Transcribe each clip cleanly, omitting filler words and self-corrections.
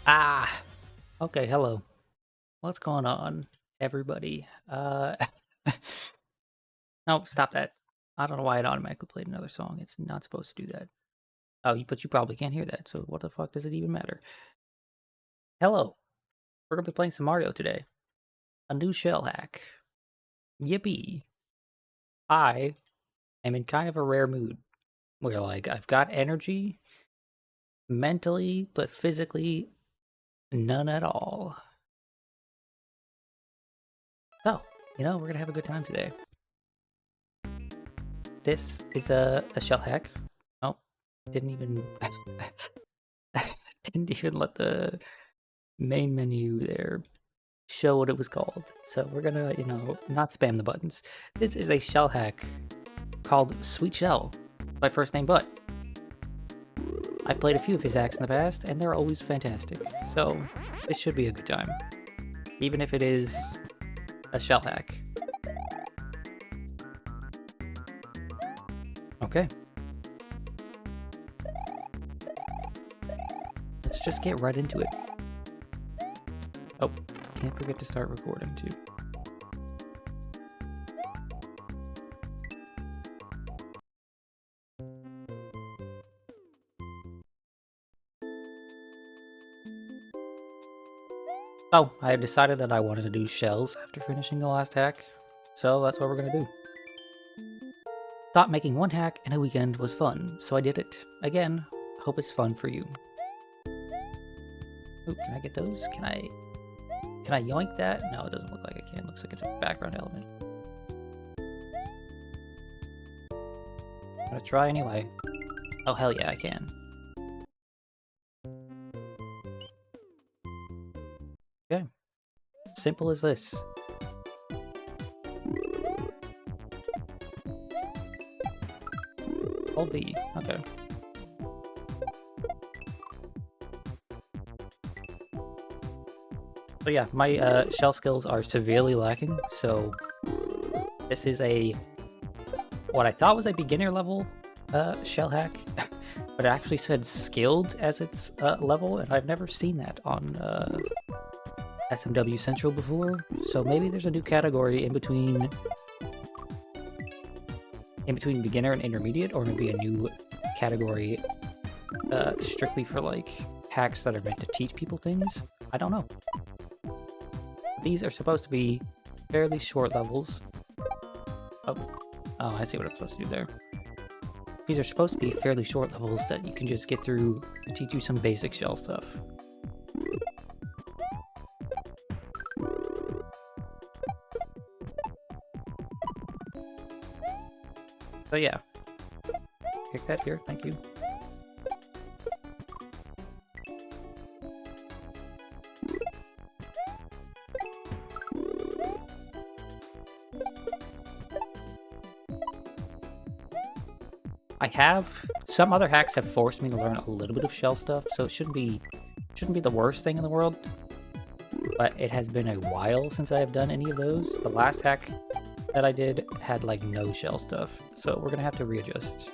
Ah, okay, hello. What's going on, everybody? No, stop that. I don't know why it automatically played another song. It's not supposed to do that. Oh, but you probably can't hear that, so what the fuck does it even matter? Hello. We're gonna be playing some Mario today. A new shell hack. Yippee. I am in kind of a rare mood where, like, I've got energy mentally, but physically, none at all. So, we're gonna have a good time today. This is a shell hack. Oh, didn't even didn't even let the main menu there show what it was called. So we're gonna, not spam the buttons. This is a shell hack called Sweet Shell by First Name Butt. I played a few of his hacks in the past, and they're always fantastic. So this should be a good time, even if it is a shell hack. Okay. Let's just get right into it. Oh, can't forget to start recording too. So, I had decided that I wanted to do shells after finishing the last hack, so that's what we're gonna do. Thought making one hack in a weekend was fun, so I did it. Again, hope it's fun for you. Ooh, can I get those? Can I yoink that? No, it doesn't look like I can. It looks like it's a background element. I'm gonna try anyway. Oh, hell yeah, I can. Okay. Simple as this. Hold B. Okay. So yeah, my shell skills are severely lacking, so this is what I thought was a beginner level shell hack, but it actually said skilled as its level, and I've never seen that on SMW Central before, so maybe there's a new category in between beginner and intermediate, or maybe a new category strictly for like hacks that are meant to teach people things. I don't know. These are supposed to be fairly short levels. Oh, I see what I'm supposed to do there. These are supposed to be fairly short levels that you can just get through to teach you some basic shell stuff. So yeah, kick that here, thank you. Some other hacks have forced me to learn a little bit of shell stuff, so it shouldn't be the worst thing in the world. But it has been a while since I have done any of those. The last hack that I did had like no shell stuff, so we're gonna have to readjust.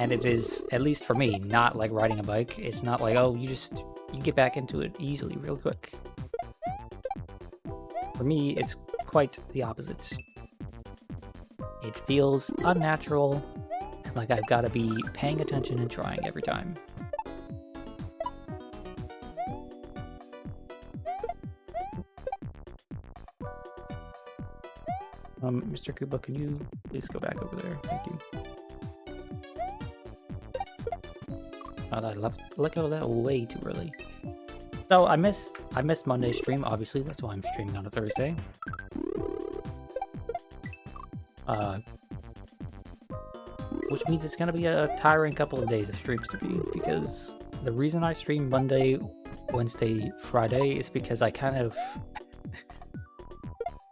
And it is, at least for me, not like riding a bike. It's not like, oh, you get back into it easily real quick. For me, it's quite the opposite. It feels unnatural, and like I've got to be paying attention and trying every time. Mr. Koopa, can you please go back over there? Thank you. Oh, I let go of that way too early. So I missed Monday's stream. Obviously, that's why I'm streaming on a Thursday. Which means it's gonna be a tiring couple of days of streams to be, because the reason I stream Monday, Wednesday, Friday is because I kind of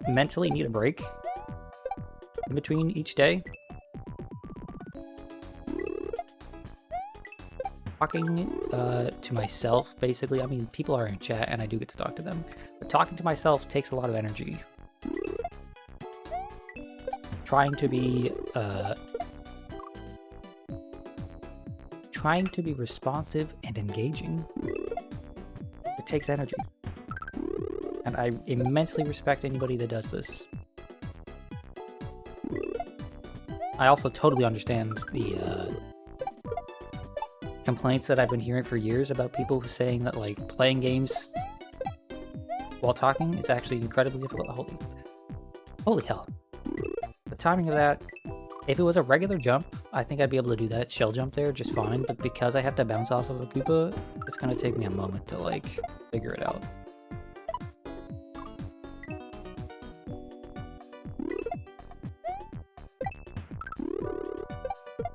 mentally need a break in between each day. Talking to myself, basically. I mean, people are in chat and I do get to talk to them, but talking to myself takes a lot of energy. trying to be responsive and engaging. It takes energy. And I immensely respect anybody that does this. I also totally understand the complaints that I've been hearing for years about people saying that, like, playing games while talking is actually incredibly difficult. Holy hell. The timing of that, if it was a regular jump, I think I'd be able to do that shell jump there just fine, but because I have to bounce off of a Koopa, it's gonna take me a moment to, like, figure it out.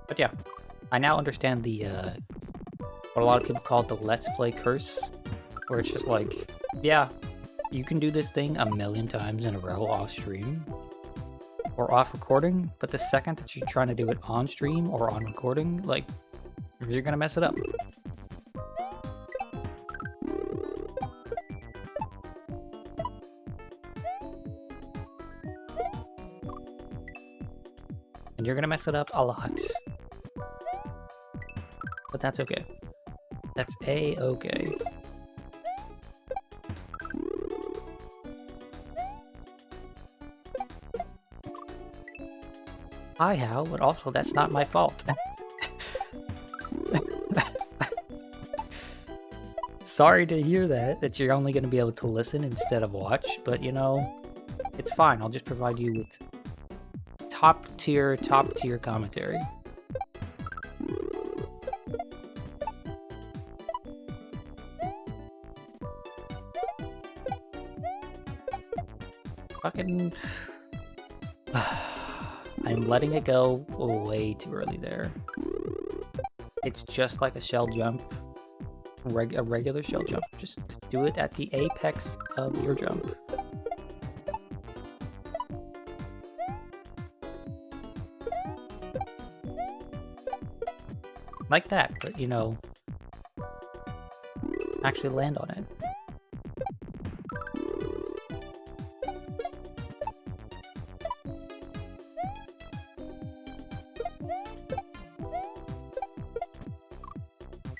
But yeah, I now understand the, what a lot of people call the Let's Play curse, where it's just like, yeah, you can do this thing a million times in a row off stream, or off recording, but the second that you're trying to do it on stream or on recording, like, you're gonna mess it up. And you're gonna mess it up a lot. But that's okay. That's A-okay. Hi, Hal, but also that's not my fault. Sorry to hear that you're only going to be able to listen instead of watch, but you know, it's fine. I'll just provide you with top tier commentary. Fucking... I'm letting it go way too early there. It's just like a shell jump. A regular shell jump. Just do it at the apex of your jump. Like that, but you know, actually land on it.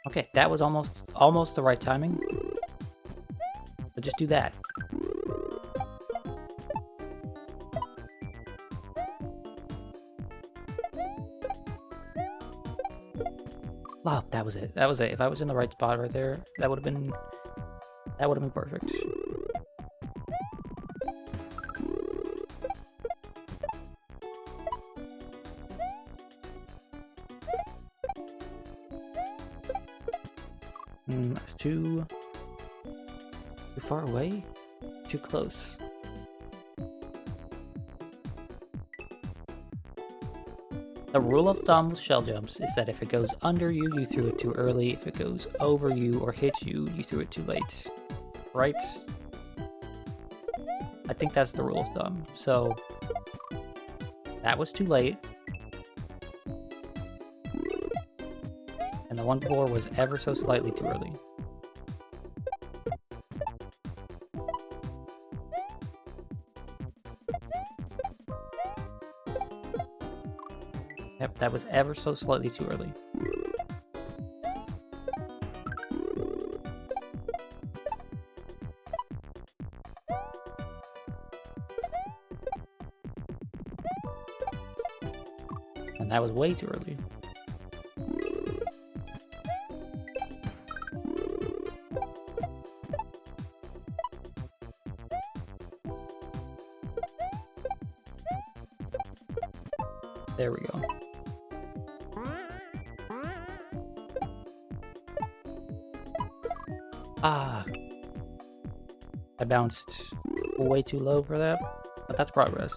Okay, that was almost the right timing. But just do that. Oh, that was it. That was it. If I was in the right spot right there, that would have been perfect. I was too far away? Too close. The rule of thumb with shell jumps is that if it goes under you, you threw it too early. If it goes over you or hits you, you threw it too late. Right? I think that's the rule of thumb. So, that was too late. And the one before was ever so slightly too early. Yep, that was ever so slightly too early. And that was way too early. There we go. Ah. I bounced way too low for that, but that's progress.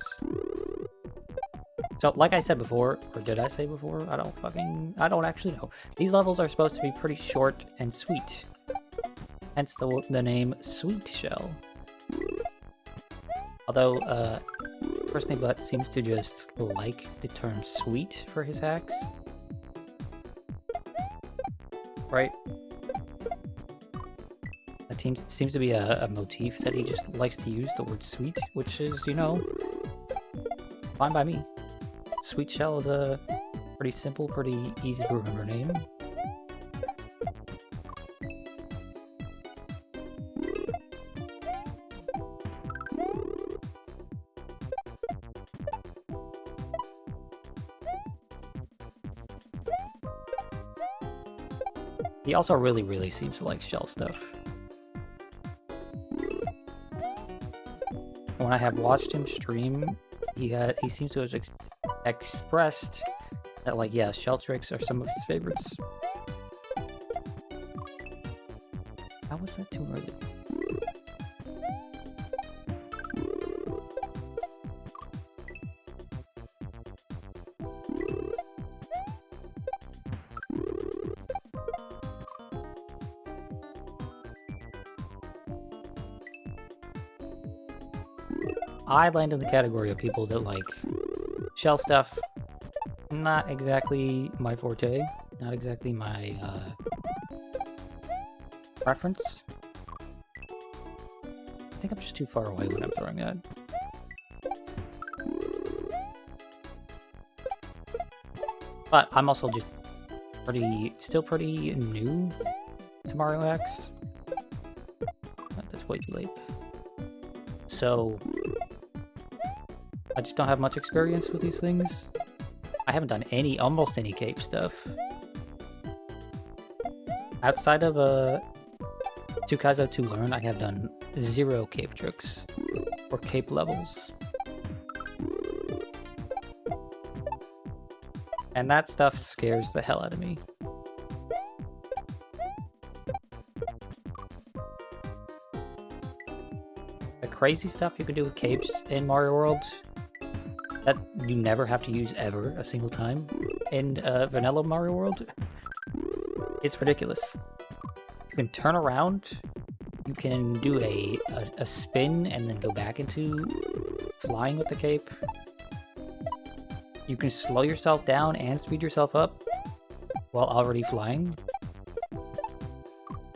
So, like I said before, or did I say before? I don't actually know. These levels are supposed to be pretty short and sweet. Hence the name Sweet Shell. Although, Personally, Butt seems to just like the term sweet for his hacks. Right? That seems to be a motif that he just likes to use, the word sweet, which is, you know, fine by me. Sweet Shell is a pretty simple, pretty easy to remember name. He also really seems to like shell stuff. When I have watched him stream, he seems to have expressed that, like, yeah, shell tricks are some of his favorites. How was that too early? I land in the category of people that like shell stuff. Not exactly my forte. Not exactly my preference. I think I'm just too far away when I'm throwing that. But I'm also just still pretty new to Mario X. That's way too late. So I just don't have much experience with these things. I haven't done almost any cape stuff. Outside of Kaizo to learn, I have done 0 cape tricks or cape levels. And that stuff scares the hell out of me. The crazy stuff you can do with capes in Mario World that you never have to use ever a single time in vanilla Mario World, it's ridiculous. You can turn around, you can do a spin and then go back into flying with the cape. You can slow yourself down and speed yourself up while already flying.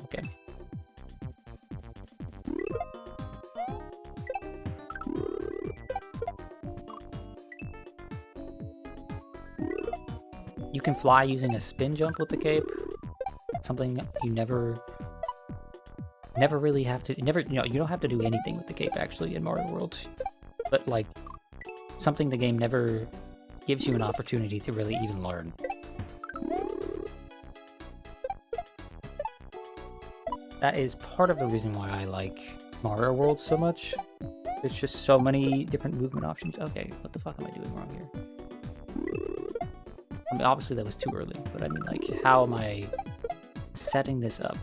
Okay. You can fly using a spin jump with the cape. Something you never really have to, you don't have to do anything with the cape actually in Mario World. But like, something the game never gives you an opportunity to really even learn. That is part of the reason why I like Mario World so much. There's just so many different movement options. Okay, what the fuck am I doing wrong here? I mean, obviously that was too early, but I mean, like, how am I setting this up?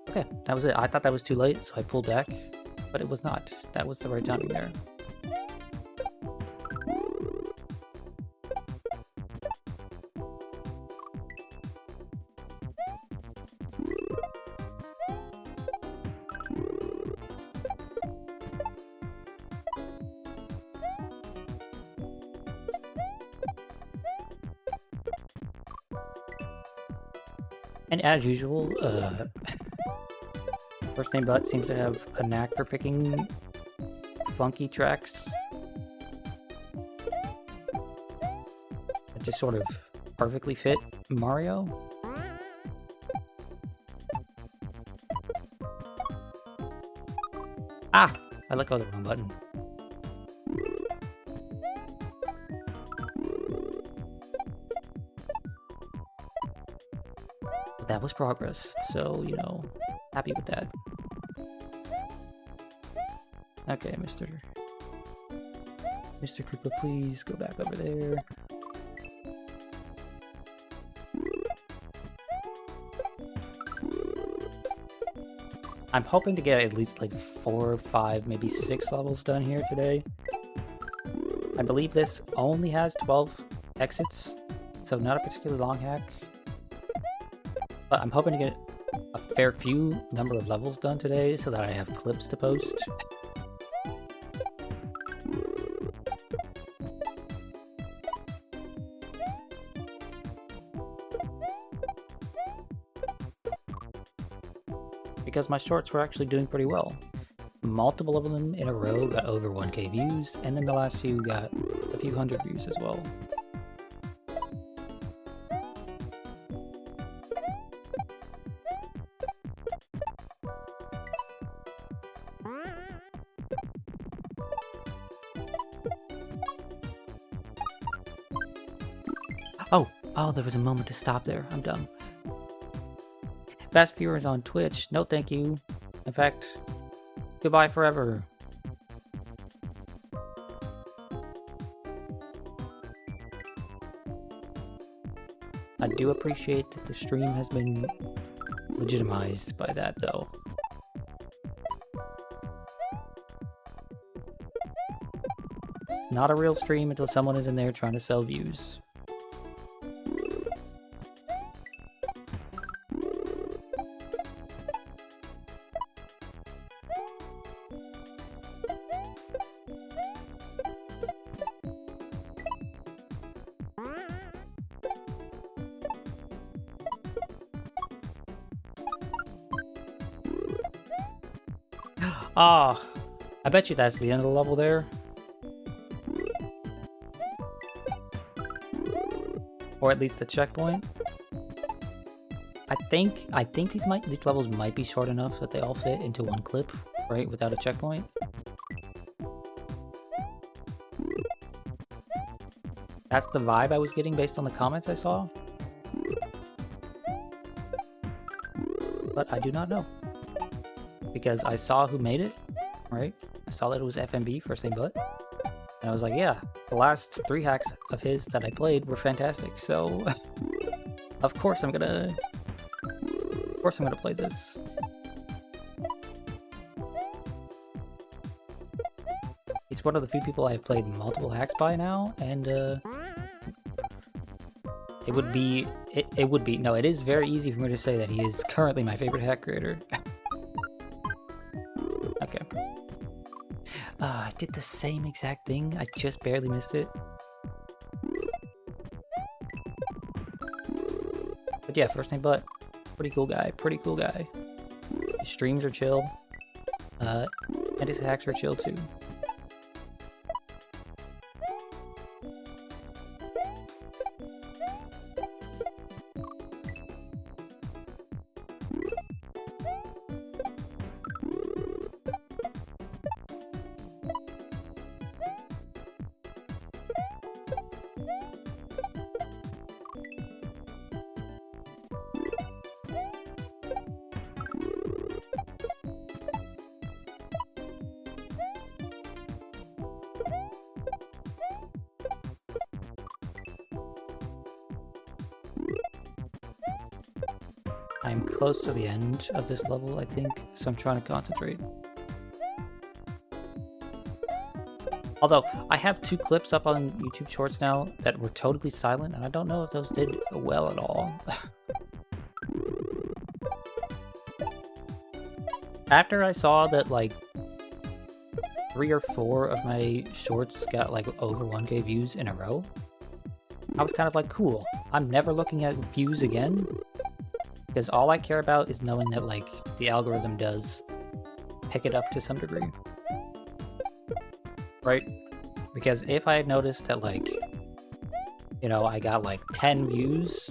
Okay, that was it. I thought that was too late, so I pulled back, but it was not. That was the right timing there. And as usual, First Name Butt seems to have a knack for picking funky tracks that just sort of perfectly fit Mario. Ah! I let go of the wrong button. But that was progress, so, you know, happy with that. Okay, Mr. Koopa, please go back over there. I'm hoping to get at least like 4, 5, maybe 6 levels done here today. I believe this only has 12 exits, so not a particularly long hack. But I'm hoping to get a fair few number of levels done today so that I have clips to post. Because my shorts were actually doing pretty well. Multiple of them in a row got over 1K views, and then the last few got a few hundred views as well. Oh, there was a moment to stop there. I'm dumb. Fast viewers on Twitch, no thank you. In fact, goodbye forever. I do appreciate that the stream has been legitimized by that, though. It's not a real stream until someone is in there trying to sell views. Ah, I bet you that's the end of the level there. Or at least the checkpoint. I think these levels might be short enough that they all fit into one clip, right? Without a checkpoint. That's the vibe I was getting based on the comments I saw. But I do not know. Because I saw who made it, right? I saw that it was FMB, First Name But. And I was like, yeah, the last 3 hacks of his that I played were fantastic, so of course I'm gonna play this. He's one of the few people I've played multiple hacks by now, and it is very easy for me to say that he is currently my favorite hack creator. Okay. I did the same exact thing. I just barely missed it. But yeah, First Name But. Pretty cool guy. Pretty cool guy. His streams are chill. And his hacks are chill too. I'm close to the end of this level, I think, so I'm trying to concentrate. Although, I have 2 clips up on YouTube Shorts now that were totally silent, and I don't know if those did well at all. After I saw that, like, 3 or 4 of my shorts got, like, over 1K views in a row, I was kind of like, cool, I'm never looking at views again. Because all I care about is knowing that, like, the algorithm does pick it up to some degree. Right? Because if I had noticed that, like, you know, I got, like, 10 views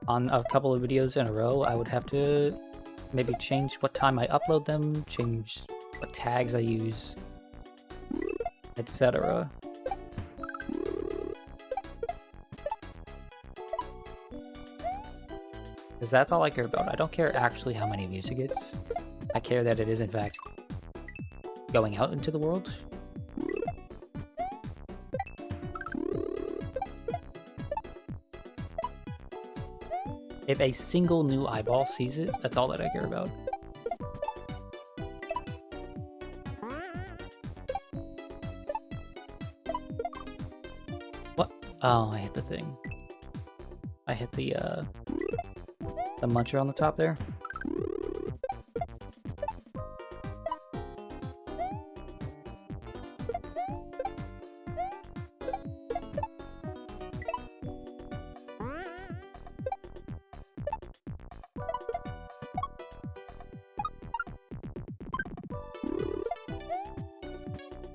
on a couple of videos in a row, I would have to maybe change what time I upload them, change what tags I use, etc. Because that's all I care about. I don't care actually how many views it gets. I care that it is, in fact, going out into the world. If a single new eyeball sees it, that's all that I care about. What? Oh, I hit the thing. I hit the muncher on the top there.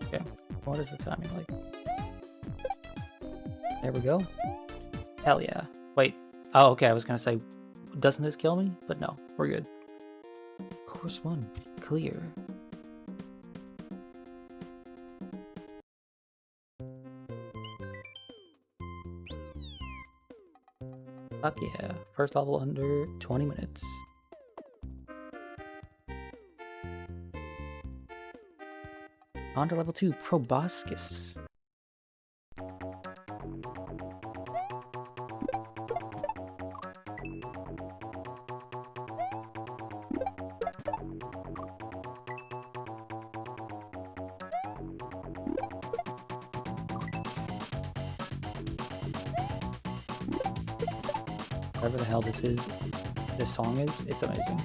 Okay, what is the timing like? There we go. Hell yeah. Wait. Oh, okay, I was gonna say, doesn't this kill me? But no, we're good. Course 1, clear. Fuck yeah. First level under 20 minutes. On to level 2, Proboscis. Whatever the hell this song is, it's amazing.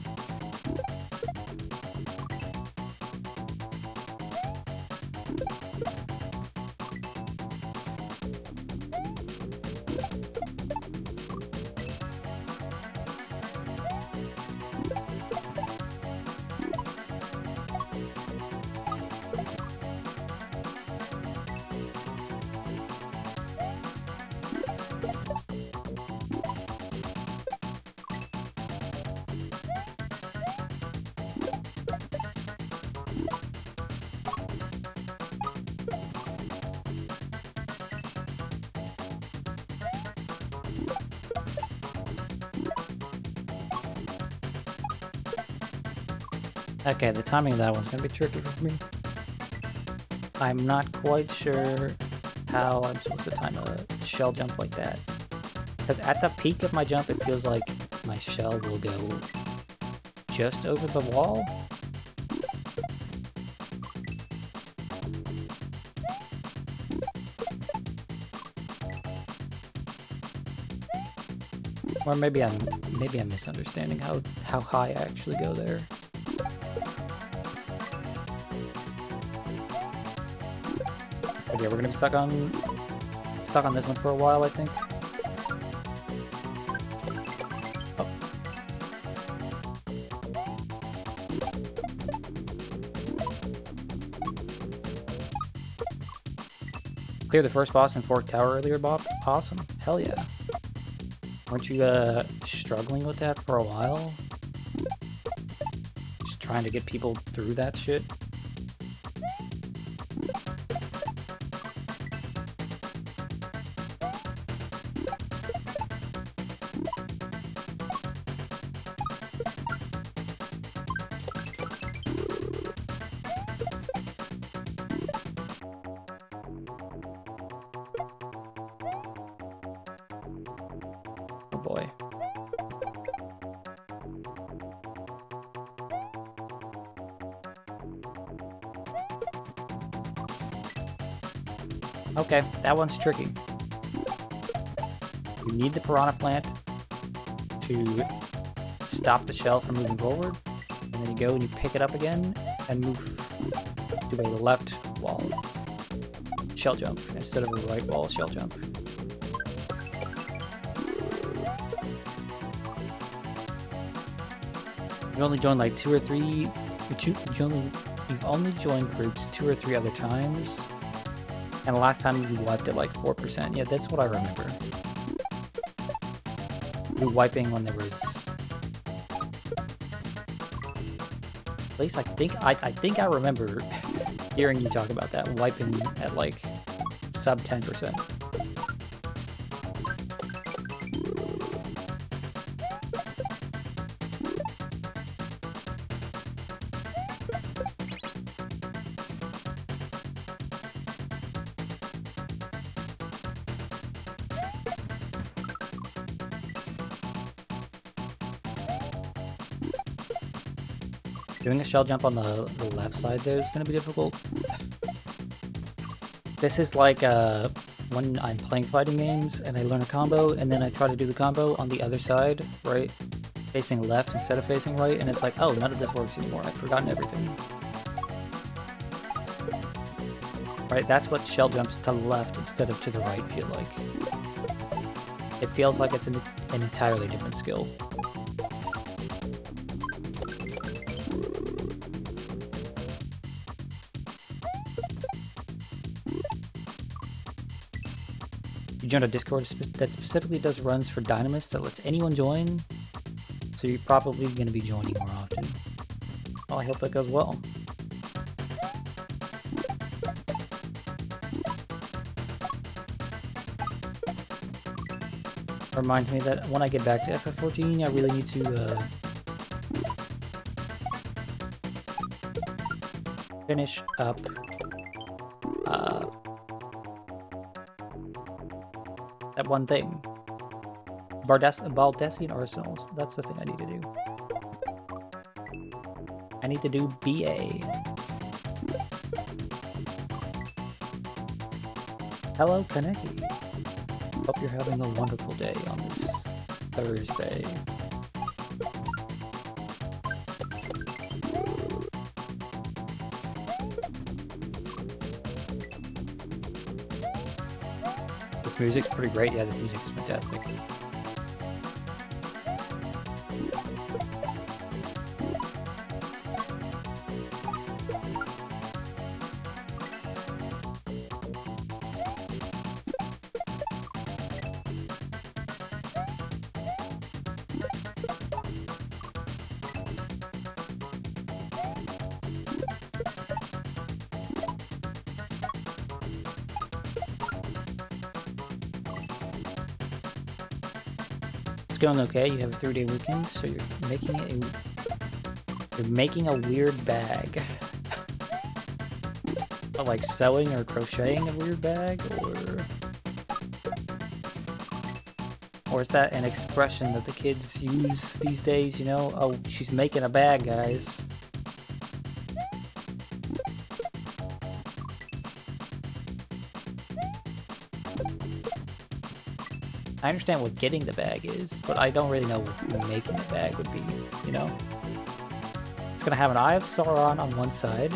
Okay, the timing of that one's gonna be tricky for me. I'm not quite sure how I'm supposed to time a shell jump like that. Because at the peak of my jump, it feels like my shell will go just over the wall. Or maybe I'm misunderstanding how high I actually go there. But yeah, we're gonna be stuck on this one for a while, I think. Oh. Clear the first boss in Fork Tower earlier, Bob. Awesome. Hell yeah. Weren't you struggling with that for a while? Just trying to get people through that shit? Oh boy. Okay, that one's tricky. You need the piranha plant to stop the shell from moving forward, and then you go and you pick it up again and move to a left wall shell jump instead of a right wall shell jump. You only joined like you've only joined groups 2 or 3 other times. And the last time you wiped at like 4%. Yeah, that's what I remember. You were wiping when there was... At least I think I remember hearing you talk about that, wiping at like sub 10%. Doing a shell jump on the left side there is going to be difficult. This is like when I'm playing fighting games and I learn a combo and then I try to do the combo on the other side, right? Facing left instead of facing right, and it's like, oh, none of this works anymore. I've forgotten everything. Right, that's what shell jumps to the left instead of to the right feel like. It feels like it's an entirely different skill. You joined a Discord that specifically does runs for Dynamis that lets anyone join, so you're probably going to be joining more often. Well, I hope that goes well. Reminds me that when I get back to FF14, I really need to finish up that one thing. Baldessian Arsenals. That's the thing I need to do. I need to do BA. Hello, Kaneki. Hope you're having a wonderful day on this Thursday. This music's pretty great. Yeah, this music's fantastic. Going okay. You have a 3-day weekend, so you're making a weird bag. Like sewing or crocheting a weird bag, or is that an expression that the kids use these days? You know, oh, she's making a bag, guys. I understand what getting the bag is, but I don't really know what making the bag would be, you know? It's gonna have an Eye of Sauron on one side,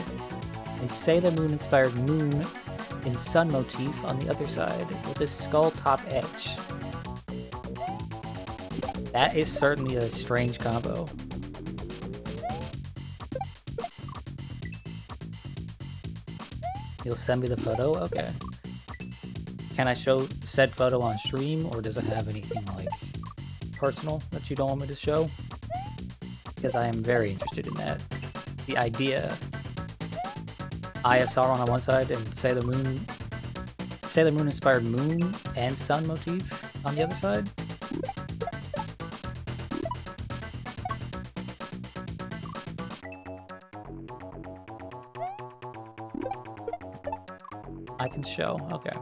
and Sailor Moon-inspired moon in sun motif on the other side, with a skull top edge. That is certainly a strange combo. You'll send me the photo? Okay. Can I show said photo on stream, or does it have anything, like, personal that you don't want me to show? Because I am very interested in that. The idea. Eye of Sauron on one side, and Sailor Moon-inspired moon and sun motif on the other side? I can show, okay.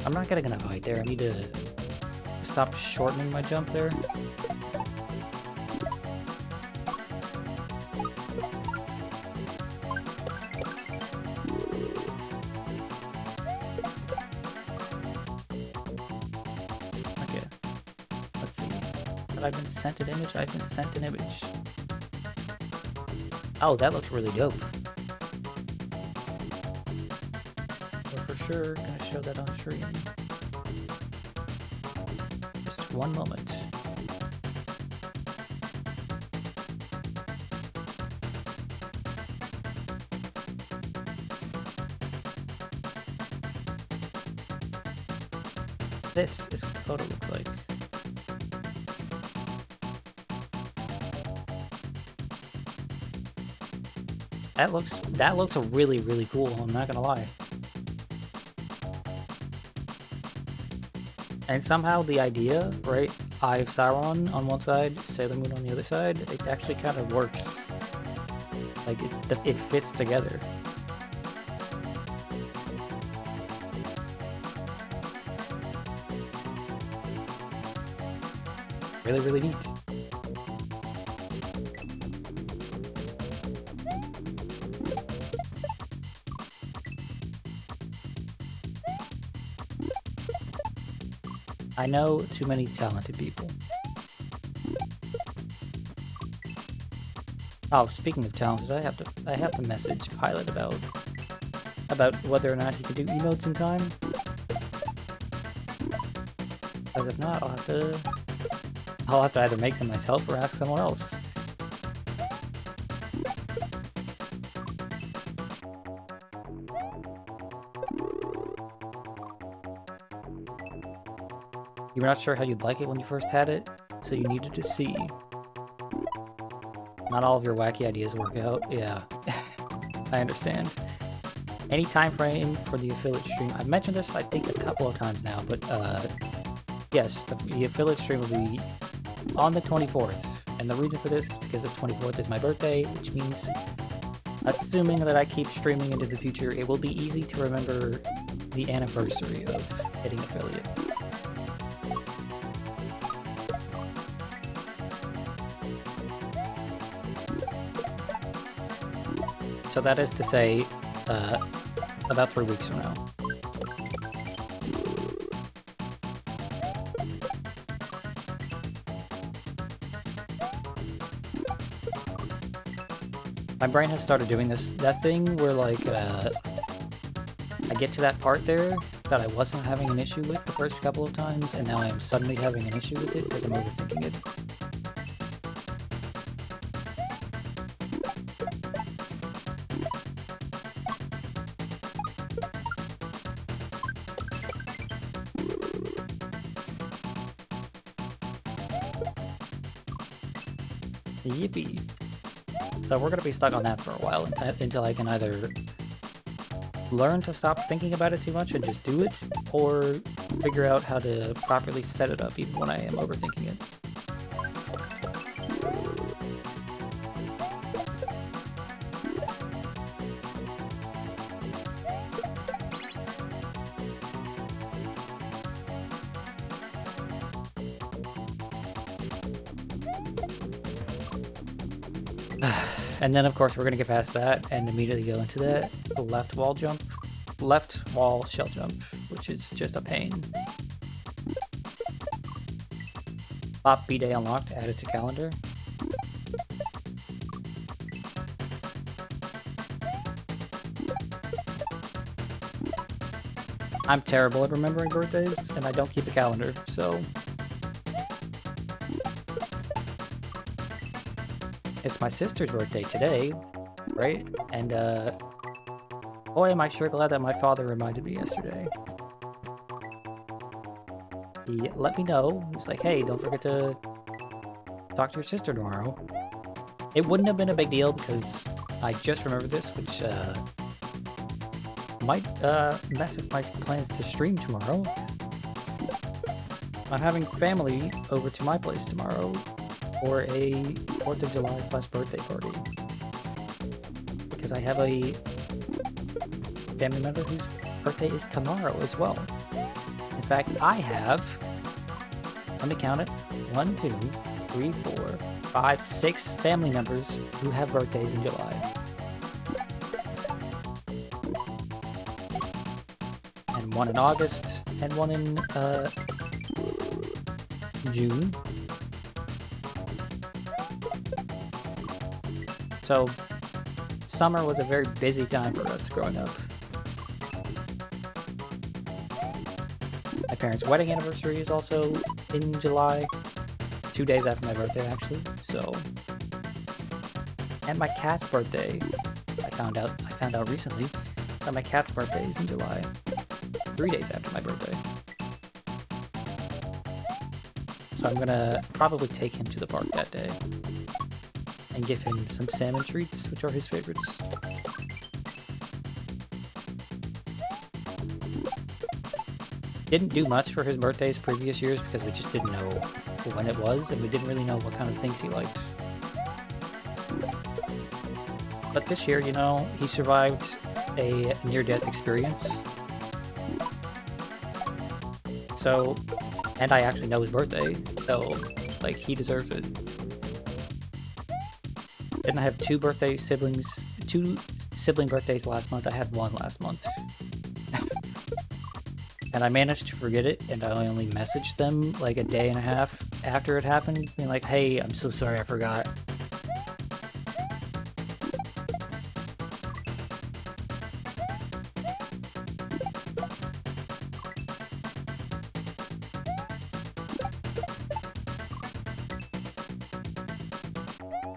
I'm not getting enough height there. I need to stop shortening my jump there. Okay. Let's see. Have I been sent an image? I've been sent an image. Oh, that looks really dope. We're for sure gonna show that on stream. Just one moment. This is what the photo looks like. That looks really, really cool, I'm not gonna lie. And somehow the idea, right? Eye of Sauron on one side, Sailor Moon on the other side, it actually kind of works. Like, it fits together. Really, really neat. I know too many talented people. Oh, speaking of talented, I have to message Pilot about whether or not he can do emotes in time. Because if not, I'll have to either make them myself or ask someone else. You were not sure how you'd like it when you first had it, so you needed to see. Not all of your wacky ideas work out. Yeah, I understand. Any time frame for the affiliate stream? I've mentioned this, I think, a couple of times now, but yes, the affiliate stream will be on the 24th. And the reason for this is because the 24th is my birthday, which means, assuming that I keep streaming into the future, it will be easy to remember the anniversary of hitting affiliate. So that is to say, about 3 weeks from now. My brain has started doing that thing where, like, I get to that part there that I wasn't having an issue with the first couple of times, and now I am suddenly having an issue with it because I'm overthinking it. Yippee. So we're gonna be stuck on that for a while until I can either learn to stop thinking about it too much and just do it, or figure out how to properly set it up even when I am overthinking it. And then, of course, we're going to get past that and immediately go into the left wall shell jump, which is just a pain. Pop B-Day unlocked, added to calendar. I'm terrible at remembering birthdays, and I don't keep a calendar, so... It's my sister's birthday today, right? And, boy, am I sure glad that my father reminded me yesterday. He let me know. He was like, hey, don't forget to talk to your sister tomorrow. It wouldn't have been a big deal because I just remembered this, which, might, mess with my plans to stream tomorrow. I'm having family over to my place tomorrow for a 4th of July / birthday party. Because I have a family member whose birthday is tomorrow as well. In fact, I have, let me count it, 1, 2, 3, 4, 5, 6 family members who have birthdays in July. And one in August, and one in, June. So, summer was a very busy time for us growing up. My parents' wedding anniversary is also in July, 2 days after my birthday, actually. So, and my cat's birthday. I found out recently that my cat's birthday is in July, 3 days after my birthday. So I'm gonna probably take him to the park that day and give him some salmon treats, which are his favorites. Didn't do much for his birthdays previous years because we just didn't know when it was, and we didn't really know what kind of things he liked. But this year, you know, he survived a near-death experience. So, and I actually know his birthday, so, like, he deserves it. Didn't I have 2 sibling birthdays last month? I had 1 last month. And I managed to forget it, and I only messaged them like a day and a half after it happened, being like, hey, I'm so sorry I forgot.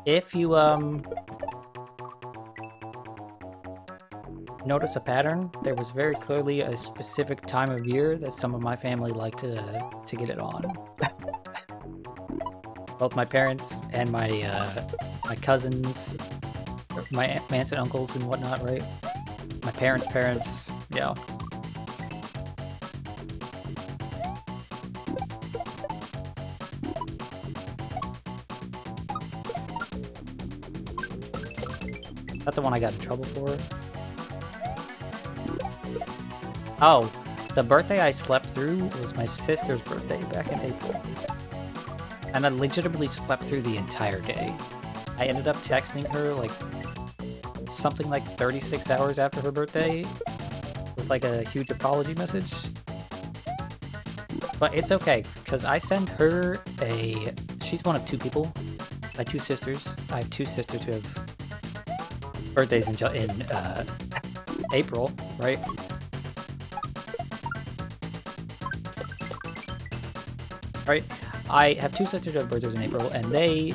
If you, noticed a pattern. There was very clearly a specific time of year that some of my family liked to get it on. Both my parents and my cousins, my aunts and uncles and whatnot, right? My parents, yeah. That's the one I got in trouble for. Oh, the birthday I slept through was my sister's birthday back in April. And I legitimately slept through the entire day. I ended up texting her like something like 36 hours after her birthday with like a huge apology message. But it's okay, because I sent her a... She's one of two people. My two sisters. I have two sisters who have birthdays in April, right? Right? I have two sisters who have birthdays in April, and they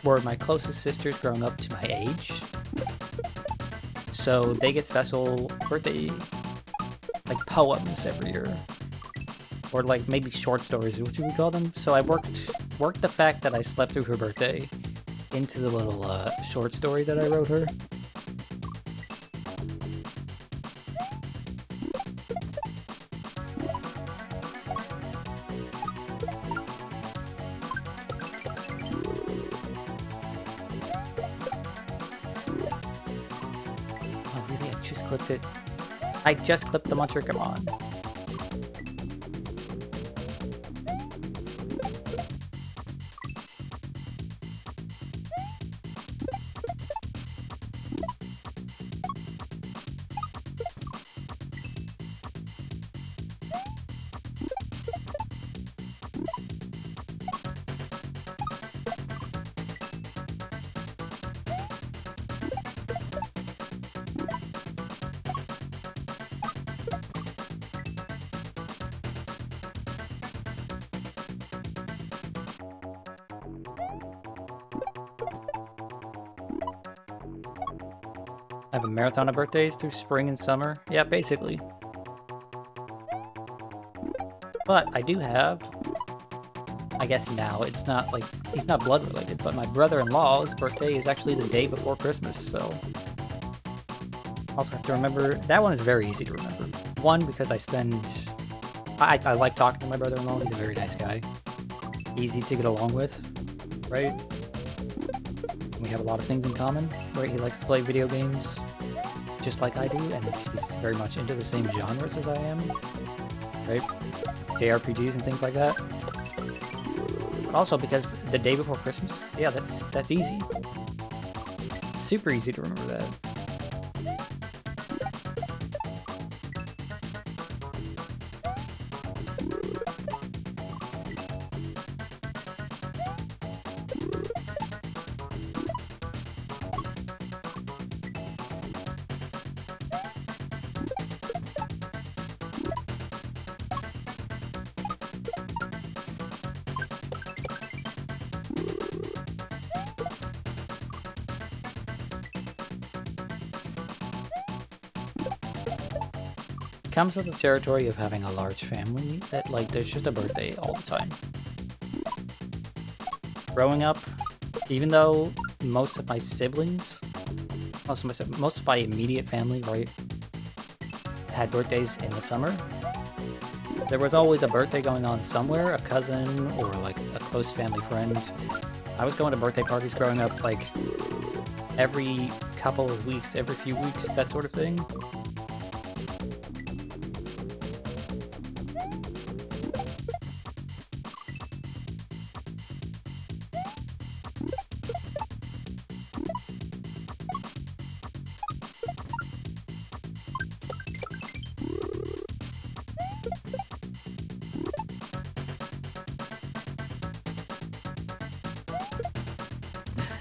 were my closest sisters growing up to my age. So they get special birthday, like, poems every year. Or, like, maybe short stories, what you would call them. So I worked the fact that I slept through her birthday into the little, short story that I wrote her. Oh, really? I just clipped it. I just clipped the muncher, come on. I have a marathon of birthdays through spring and summer. Yeah, basically. But I do have... I guess now, it's not like... He's not blood related, but my brother-in-law's birthday is actually the day before Christmas, so... Also have to remember... That one is very easy to remember. One, because I spend... I like talking to my brother-in-law. He's a very nice guy. Easy to get along with, right? We have a lot of things in common, right? He likes to play video games just like I do, and he's very much into the same genres as I am, right? JRPGs and things like that. But also because the day before Christmas, yeah, that's easy. Super easy to remember that. Comes with the territory of having a large family that, like, there's just a birthday all the time. Growing up, even though most of my siblings, most of my immediate family, right, had birthdays in the summer, there was always a birthday going on somewhere, a cousin or like a close family friend. I was going to birthday parties growing up, like, every couple of weeks, every few weeks, that sort of thing.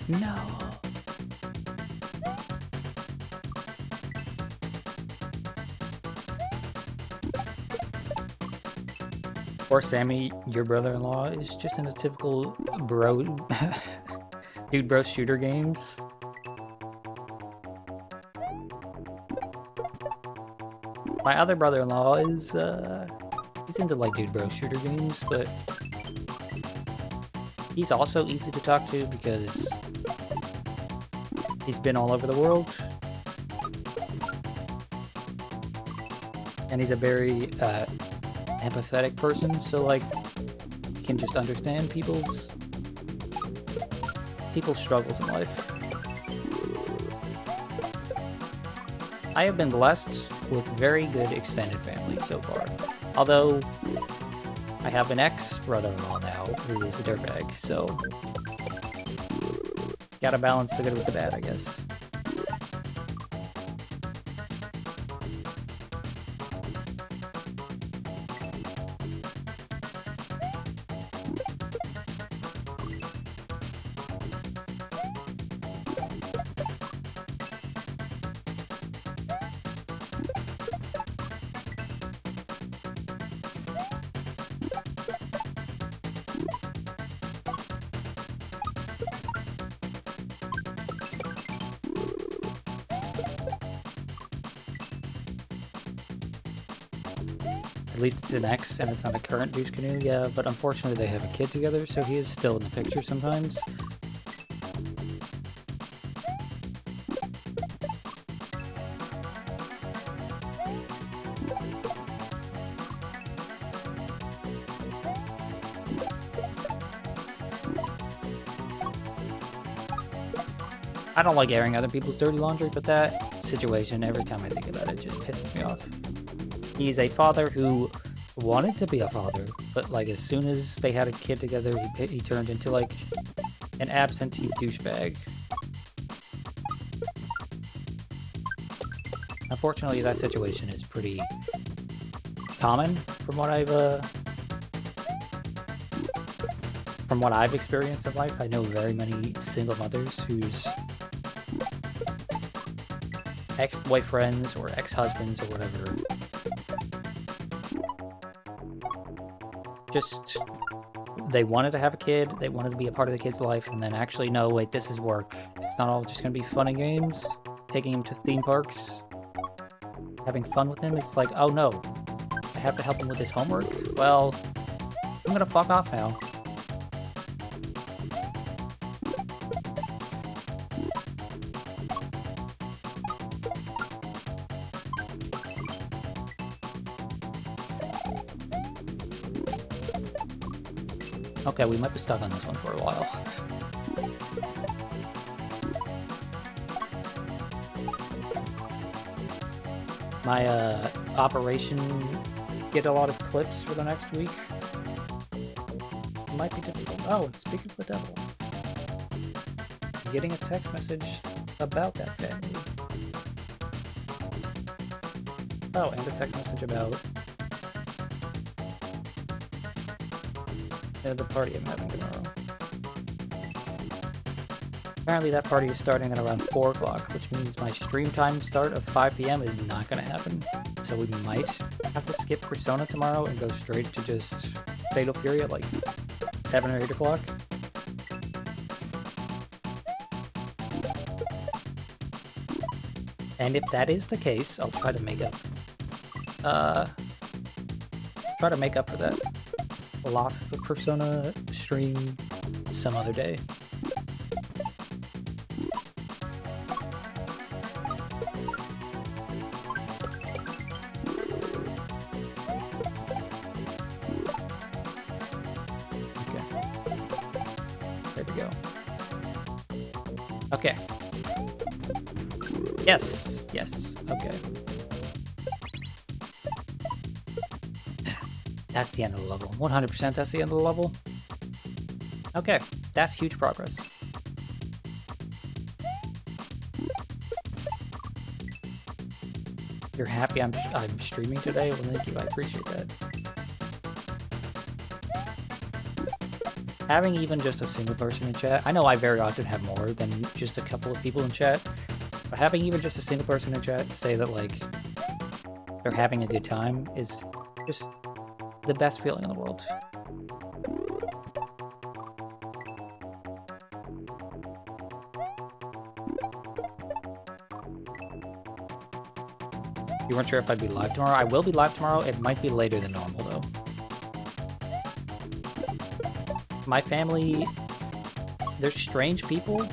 No. Poor Sammy, your brother-in-law, is just in a typical bro... dude bro shooter games. My other brother-in-law is, he's into, like, dude bro shooter games, but he's also easy to talk to because he's been all over the world. And he's a very, empathetic person, so, like, he can just understand people's struggles in life. I have been blessed with very good extended family so far. Although, I have an ex-brother-in-law now who is a dirtbag, so gotta balance the good with the bad, I guess. At least it's an ex, and it's not a current douche canoe, yeah, but unfortunately they have a kid together, so he is still in the picture sometimes. I don't like airing other people's dirty laundry, but that situation, every time I think about it, just pisses me off. He's a father who wanted to be a father, but, like, as soon as they had a kid together, he turned into, like, an absentee douchebag. Unfortunately, that situation is pretty common from what I've experienced in life. I know very many single mothers whose ex-boyfriends or ex-husbands or whatever just, they wanted to have a kid, they wanted to be a part of the kid's life, and then actually, no, wait, this is work. It's not all just gonna be fun and games. Taking him to theme parks, having fun with him, it's like, oh no, I have to help him with his homework? Well, I'm gonna fuck off now. Okay, we might be stuck on this one for a while. My, operation get a lot of clips for the next week. It might be difficult. Oh, and speaking of the devil, I'm getting a text message about that family. Oh, and a text message about the party I'm having tomorrow. Apparently that party is starting at around 4 o'clock, which means my stream time start of 5 PM is not gonna happen. So we might have to skip Persona tomorrow and go straight to just Fatal Fury at like 7 or 8 o'clock. And if that is the case, I'll try to make up. For that loss of the Persona stream some other day. Okay. There we go. Okay. Yes. Yes. Okay. That's the end of the level. 100% that's the end of the level. Okay, that's huge progress. You're happy I'm streaming today? Well, thank you, I appreciate that. Having even just a single person in chat, I know I very often have more than just a couple of people in chat, but having even just a single person in chat say that, like, they're having a good time is just the best feeling in the world. You weren't sure if I'd be live tomorrow? I will be live tomorrow. It might be later than normal, though. My family, they're strange people.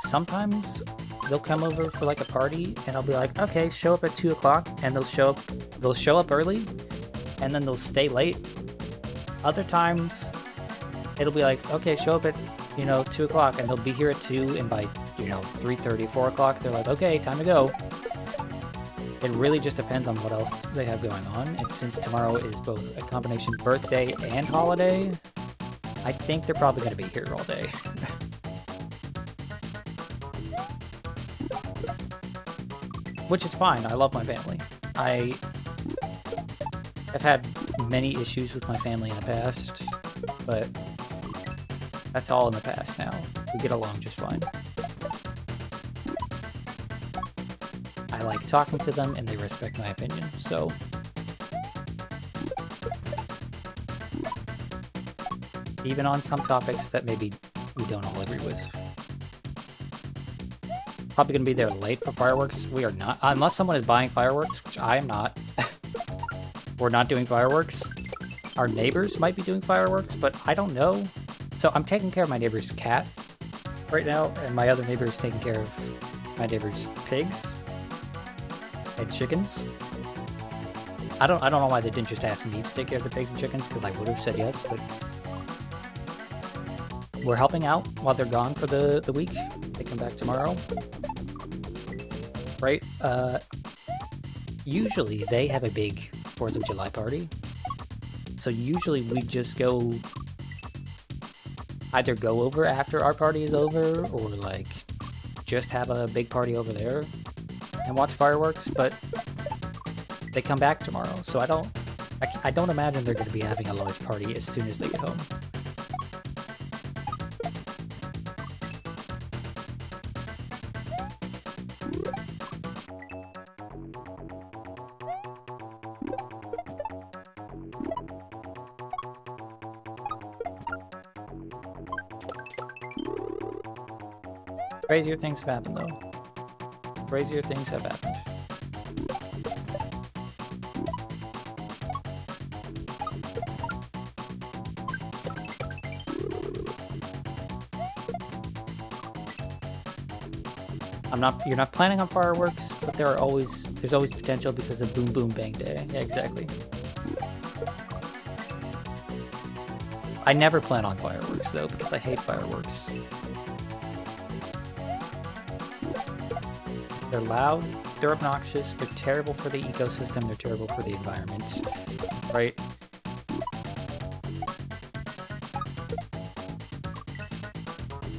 Sometimes they'll come over for like a party, and I'll be like, okay, show up at 2 o'clock, and they'll show up early, and then they'll stay late. Other times, it'll be like, okay, show up at, 2 o'clock, and they'll be here at 2, and by, 3:30, 4 o'clock, they're like, okay, time to go. It really just depends on what else they have going on, and since tomorrow is both a combination birthday and holiday, I think they're probably going to be here all day. Which is fine, I love my family. I have had many issues with my family in the past, but that's all in the past now. We get along just fine. I like talking to them, and they respect my opinion, so... even on some topics that maybe we don't all agree with. Probably gonna be there late for fireworks. We are not, unless someone is buying fireworks, which I am not. We're not doing fireworks. Our neighbors might be doing fireworks, but I don't know. So I'm taking care of my neighbor's cat right now, and my other neighbor is taking care of my neighbor's pigs and chickens. I don't know why they didn't just ask me to take care of the pigs and chickens, because I would have said yes, but we're helping out while they're gone for the week. They come back tomorrow. Right? Usually they have a big 4th of July party. So usually we just either go over after our party is over, or like just have a big party over there and watch fireworks, but they come back tomorrow, so I don't imagine they're going to be having a large party as soon as they get home. Crazier things have happened, though. Crazier things have happened. You're not planning on fireworks, but there's always potential because of Boom Boom Bang Day. Yeah, exactly. I never plan on fireworks, though, because I hate fireworks. They're loud, they're obnoxious, they're terrible for the ecosystem, they're terrible for the environment, right?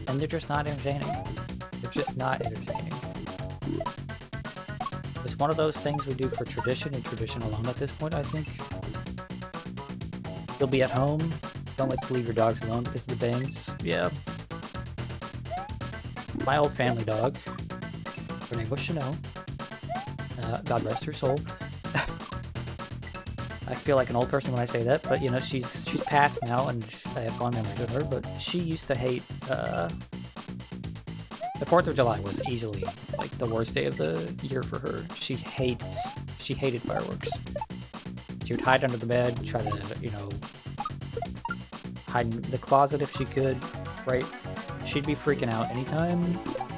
And they're just not entertaining. They're just not entertaining. It's one of those things we do for tradition and tradition alone at this point, I think. You'll be at home, don't like to leave your dogs alone because of the bangs. Yeah. My old family dog, her name was Chanel. God rest her soul. I feel like an old person when I say that, but she's passed now, and I have fond memories of her. But she used to hate the 4th of July was easily like the worst day of the year for her. She hated fireworks. She would hide under the bed, try to hide in the closet if she could. Right? She'd be freaking out anytime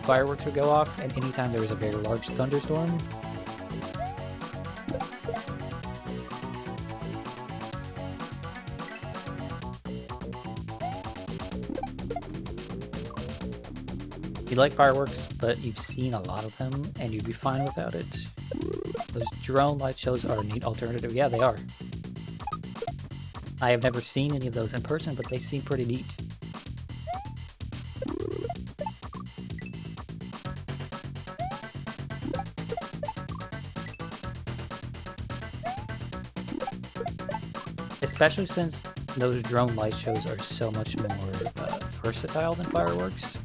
fireworks would go off, and anytime there was a very large thunderstorm. You like fireworks, but you've seen a lot of them, and you'd be fine without it. Those drone light shows are a neat alternative. Yeah, they are. I have never seen any of those in person, but they seem pretty neat. Especially since those drone light shows are so much more versatile than fireworks.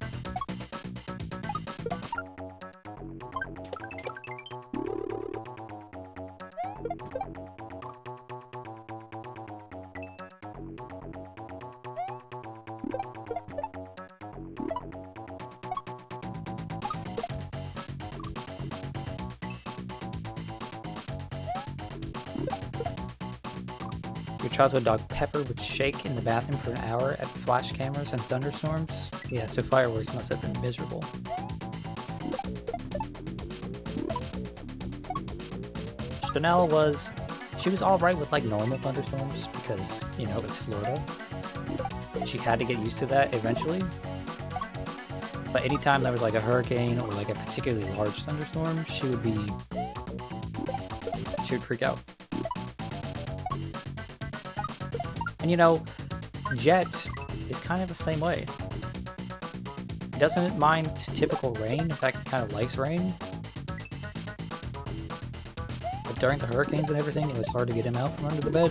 Your childhood dog Pepper would shake in the bathroom for an hour at flash cameras and thunderstorms. Yeah, so fireworks must have been miserable. Chanel she was alright with like normal thunderstorms because, you know, it's Florida. She had to get used to that eventually. But anytime there was like a hurricane or like a particularly large thunderstorm, she would freak out. And you know, Jet is kind of the same way. He doesn't mind typical rain, in fact, he kind of likes rain. But during the hurricanes and everything, it was hard to get him out from under the bed.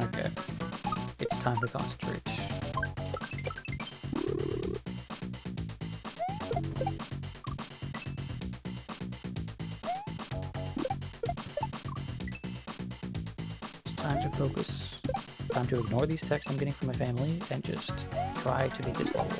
Okay, it's time to concentrate. Time to focus. Time to ignore these texts I'm getting from my family and just try to beat this level.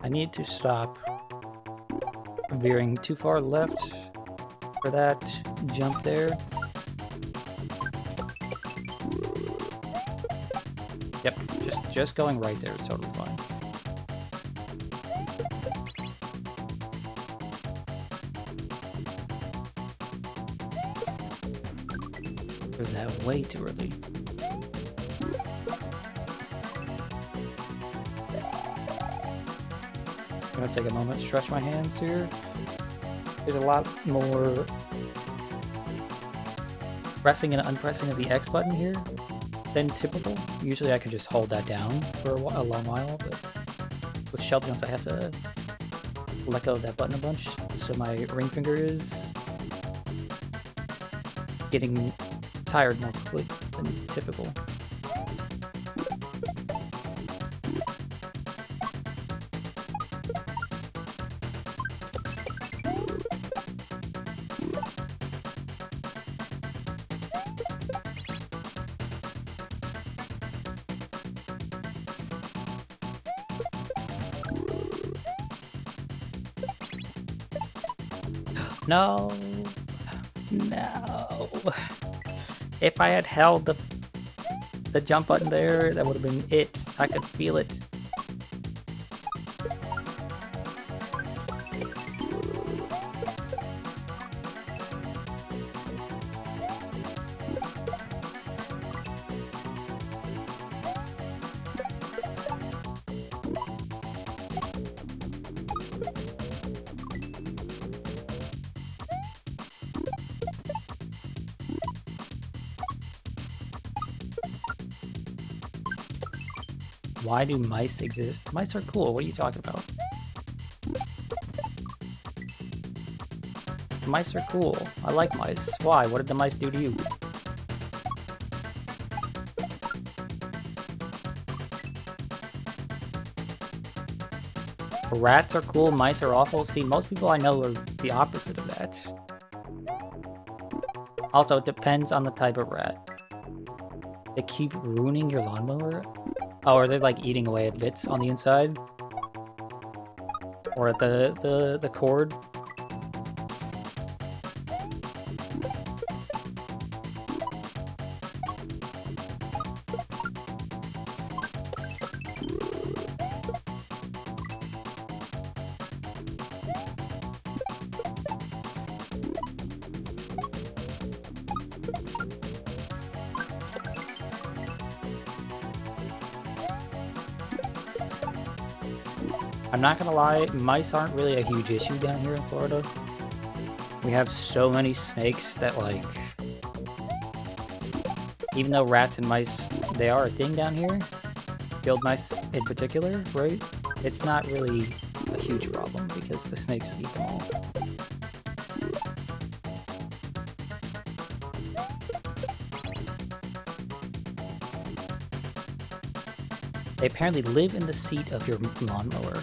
I need to stop veering too far left for that jump there. Yep, just going right there is totally fine. Threw that way too early. I'm gonna take a moment to stretch my hands here. There's a lot more pressing and unpressing of the X button here than typical. Usually I can just hold that down for a long while, but with shell jumps I have to let go of that button a bunch, so my ring finger is getting tired more quickly than typical. No. If I had held the jump button there, that would have been it. I could feel it. Why do mice exist? Mice are cool. What are you talking about? Mice are cool. I like mice. Why? What did the mice do to you? Rats are cool, mice are awful. See, most people I know are the opposite of that. Also, it depends on the type of rat. They keep ruining your lawnmower? Oh, are they like eating away at bits on the inside? Or at the cord? I'm not gonna lie, mice aren't really a huge issue down here in Florida. We have so many snakes that, like, even though rats and mice, they are a thing down here, field mice in particular, right? It's not really a huge problem because the snakes eat them all. They apparently live in the seat of your lawnmower.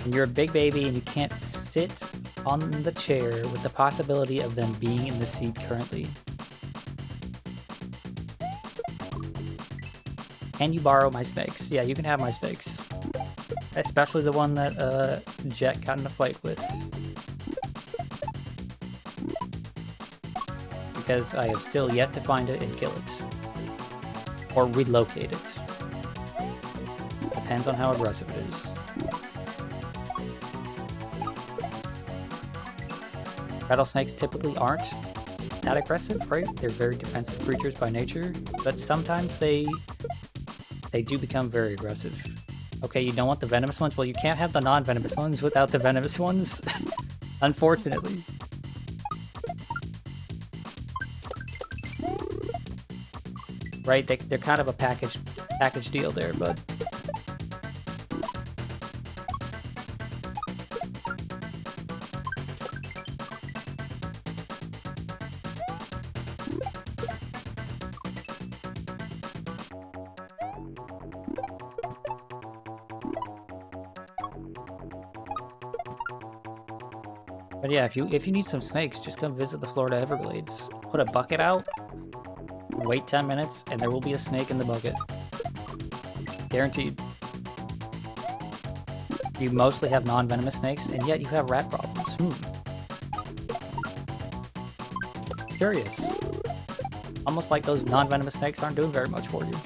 And you're a big baby and you can't sit on the chair with the possibility of them being in the seat currently. Can you borrow my snakes? Yeah, you can have my snakes. Especially the one that Jet got in a fight with. Because I have still yet to find it and kill it. Or relocate it. Depends on how aggressive it is. Rattlesnakes typically aren't that aggressive, right? They're very defensive creatures by nature, but sometimes they do become very aggressive. Okay, you don't want the venomous ones? Well, you can't have the non-venomous ones without the venomous ones, unfortunately. Right, they're kind of a package deal there, but... But yeah, if you need some snakes, just come visit the Florida Everglades. Put a bucket out, wait 10 minutes, and there will be a snake in the bucket. Guaranteed. You mostly have non-venomous snakes, and yet you have rat problems. Curious. Almost like those non-venomous snakes aren't doing very much for you.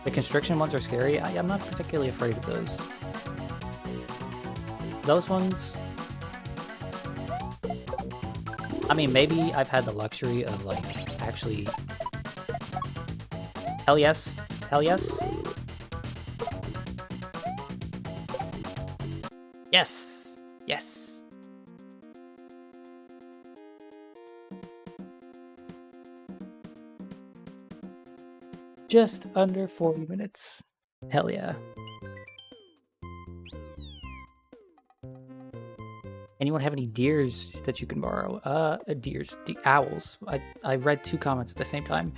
The constriction ones are scary. I'm not particularly afraid of those. Those ones... I mean, maybe I've had the luxury of, like, actually... Hell yes. Hell yes. Yes! Yes! Just under 40 minutes. Hell yeah. Anyone have any deers that you can borrow? Owls. I read 2 comments at the same time.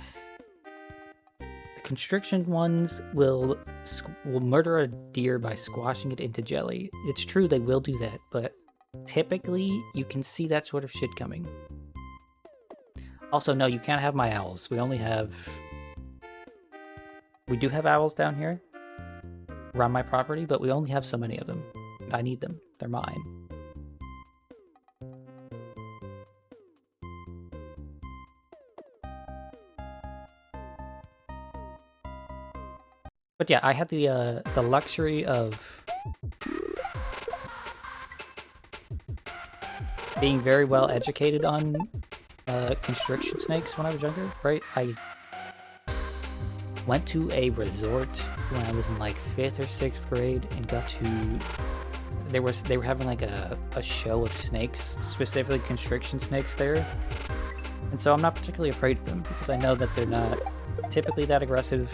The constriction ones will murder a deer by squashing it into jelly. It's true, they will do that, but typically you can see that sort of shit coming. Also, no, you can't have my owls. We only have... We do have owls down here around my property, but we only have so many of them. I need them. They're mine. But yeah, I had the luxury of being very well educated on constriction snakes when I was younger, right? I went to a resort when I was in like 5th or 6th grade and got to... They were having like a show of snakes, specifically constriction snakes there. And so I'm not particularly afraid of them because I know that they're not typically that aggressive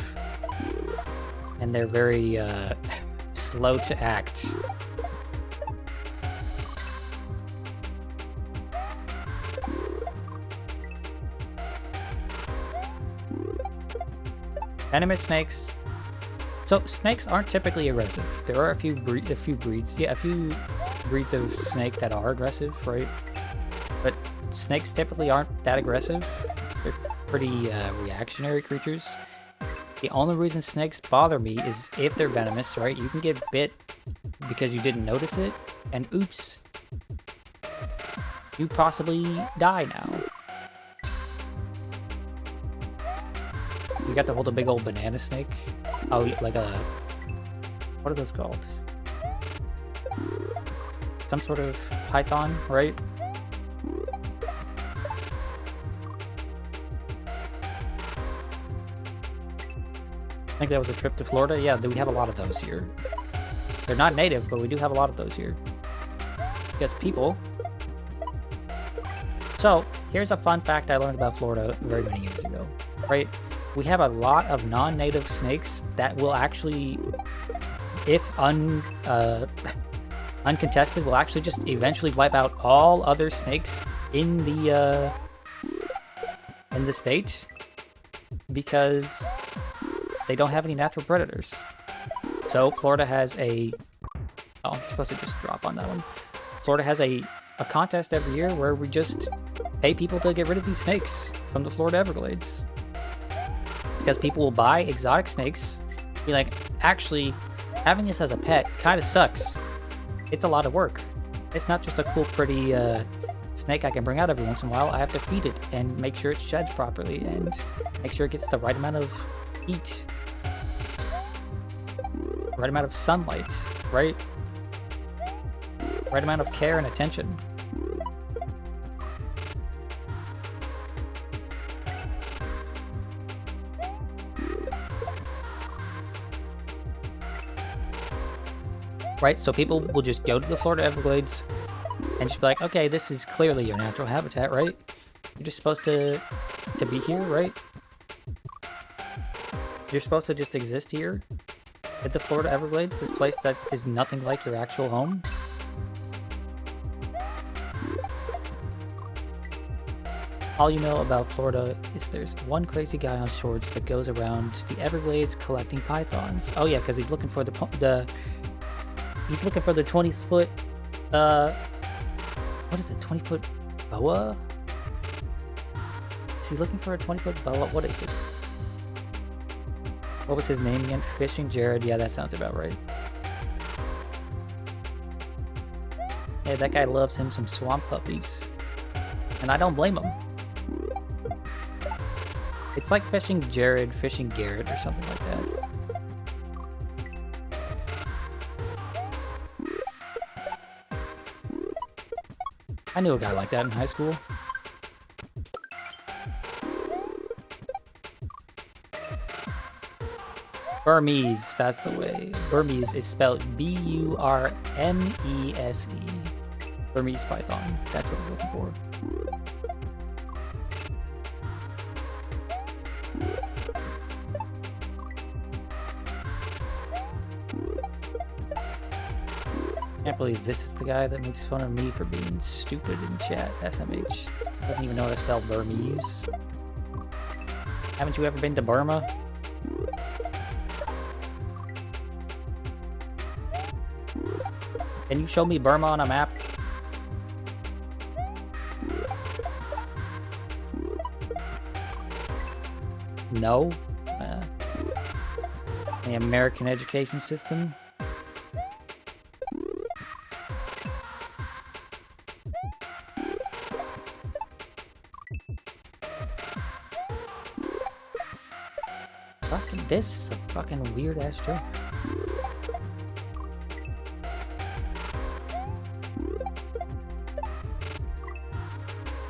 and they're very slow to act. Venomous snakes. So snakes aren't typically aggressive. There are a few breeds of snake that are aggressive, right? But snakes typically aren't that aggressive. They're pretty reactionary creatures. The only reason snakes bother me is if they're venomous, right? You can get bit because you didn't notice it, and oops, you possibly die now. You got to hold a big old banana snake. Oh, like a... What are those called? some sort of python, right? I think that was a trip to Florida. Yeah, we have a lot of those here. They're not native, but we do have a lot of those here. Because people... So, here's a fun fact I learned about Florida very many years ago, right? We have a lot of non-native snakes that will actually, if uncontested, will actually just eventually wipe out all other snakes in the state because they don't have any natural predators. So Florida has a... Oh, I'm supposed to just drop on that one. Florida has a contest every year where we just pay people to get rid of these snakes from the Florida Everglades. Because people will buy exotic snakes, be like, actually, having this as a pet kind of sucks. It's a lot of work. It's not just a cool, pretty snake I can bring out every once in a while. I have to feed it and make sure it sheds properly and make sure it gets the right amount of heat, right amount of sunlight, right amount of care and attention. Right, so people will just go to the Florida Everglades and just be like, okay, this is clearly your natural habitat, right? You're just supposed to be here, right? You're supposed to just exist here at the Florida Everglades, this place that is nothing like your actual home. All you know about Florida is there's one crazy guy on shorts that goes around the Everglades collecting pythons. Oh yeah, because he's looking for he's looking for the 20-foot, what is it, 20-foot boa? Is he looking for a 20-foot boa? What is it? What was his name again? Fishing Jared. Yeah, that sounds about right. Yeah, that guy loves him some swamp puppies. And I don't blame him. It's like Fishing Jared, Fishing Garrett, or something like that. I knew a guy like that in high school. Burmese, that's the way. Burmese is spelled B-U-R-M-E-S-E. Burmese python, that's what I was looking for. I can't believe this is the guy that makes fun of me for being stupid in chat. SMH doesn't even know how to spell Burmese. Haven't you ever been to Burma? Can you show me Burma on a map? No? The American education system? Fucking, this is a fucking weird ass joke.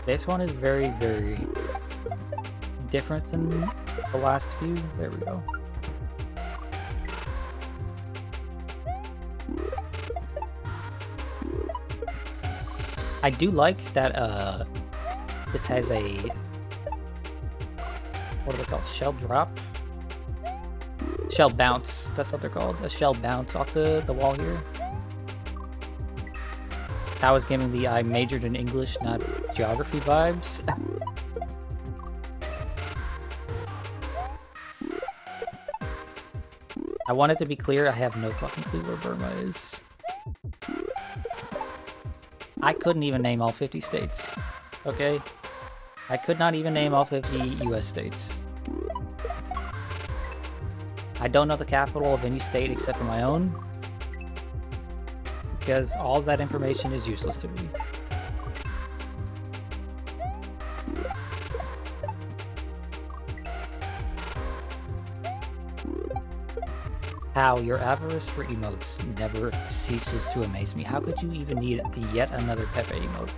This one is very, very different than the last few. There we go. I do like that this has a, what are they called? Shell drop? Shell bounce, that's what they're called. A shell bounce off the wall here. That was giving the I majored in English, not geography vibes. I want it to be clear, I have no fucking clue where Burma is. I couldn't even name all 50 states, okay? I could not even name all 50 US states. I don't know the capital of any state except for my own, because all of that information is useless to me. How your avarice for emotes never ceases to amaze me. How could you even need yet another Pepe emote?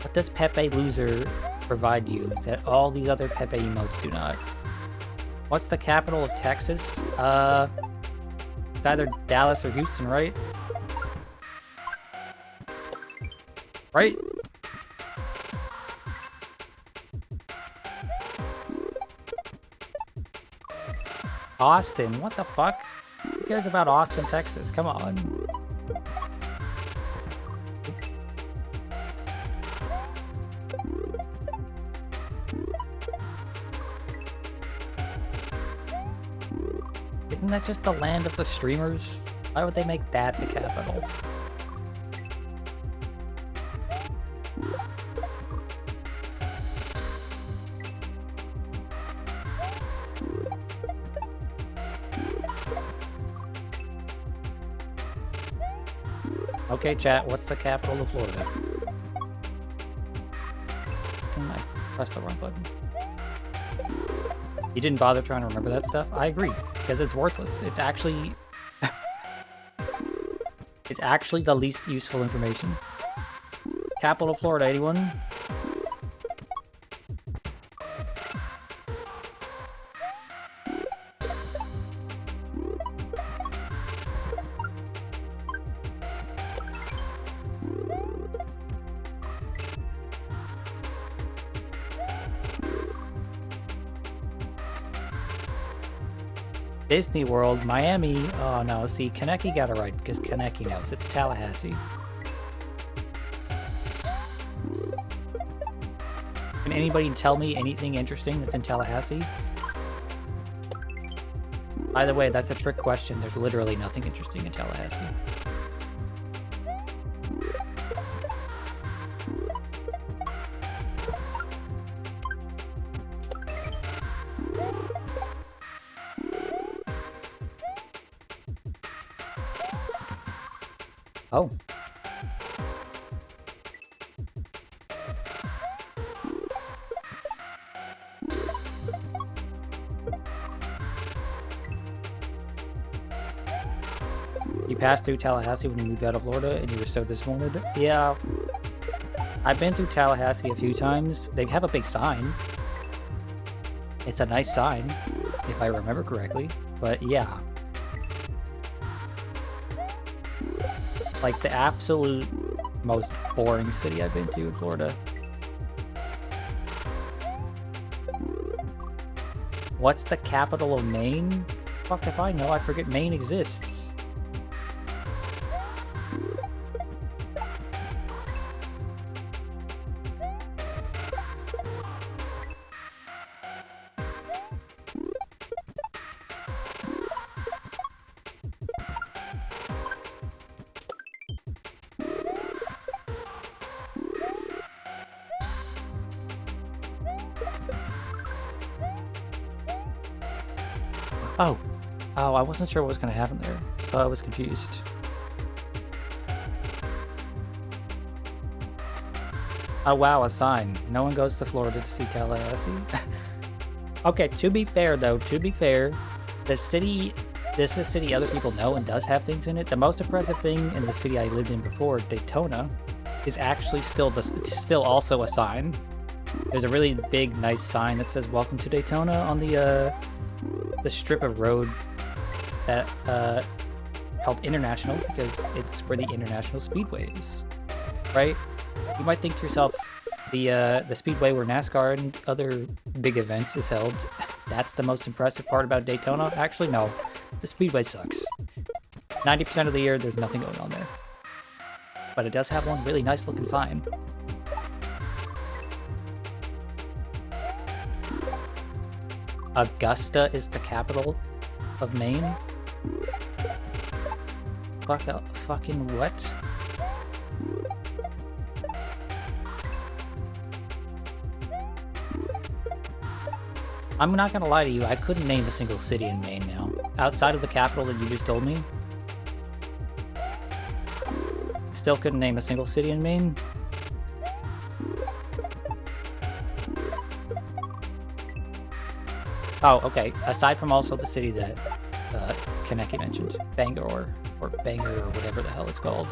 What does Pepe Loser provide you that all these other Pepe emotes do not? What's the capital of Texas? It's either Dallas or Houston, right? Right? Austin, what the fuck? Who cares about Austin, Texas? Come on. Isn't that just the land of the streamers? Why would they make that the capital? Okay, chat, what's the capital of Florida? I pressed the wrong button. You didn't bother trying to remember that stuff? I agree, because it's worthless. It's actually... it's actually the least useful information. Capital of Florida, anyone? Disney World, Miami. Oh no, see, Kaneki got it right because Kaneki knows. It's Tallahassee. Can anybody tell me anything interesting that's in Tallahassee? By the way, that's a trick question. There's literally nothing interesting in Tallahassee. Oh. You passed through Tallahassee when you moved out of Florida and you were so disappointed? Yeah. I've been through Tallahassee a few times. They have a big sign. It's a nice sign, if I remember correctly. But yeah. Like the absolute most boring city I've been to in Florida. What's the capital of Maine? Fuck if I know, I forget Maine exists. Oh, I wasn't sure what was going to happen there, so I was confused. Oh wow, a sign. No one goes to Florida to see Tallahassee. Okay, to be fair though, this is a city other people know and does have things in it. The most impressive thing in the city I lived in before, Daytona, is actually still also a sign. There's a really big, nice sign that says "Welcome to Daytona" on the strip of road that called International, because it's where the International Speedway is, right? You might think to yourself, the Speedway where NASCAR and other big events is held, that's the most impressive part about Daytona? Actually, no. The Speedway sucks. 90% of the year, there's nothing going on there. But it does have one really nice looking sign. Augusta is the capital of Maine? Fucking what? I'm not gonna lie to you, I couldn't name a single city in Maine now. Outside of the capital that you just told me. Still couldn't name a single city in Maine. Oh, okay. Aside from also the city that Kaneki mentioned, Bangor or Bangor or whatever the hell it's called.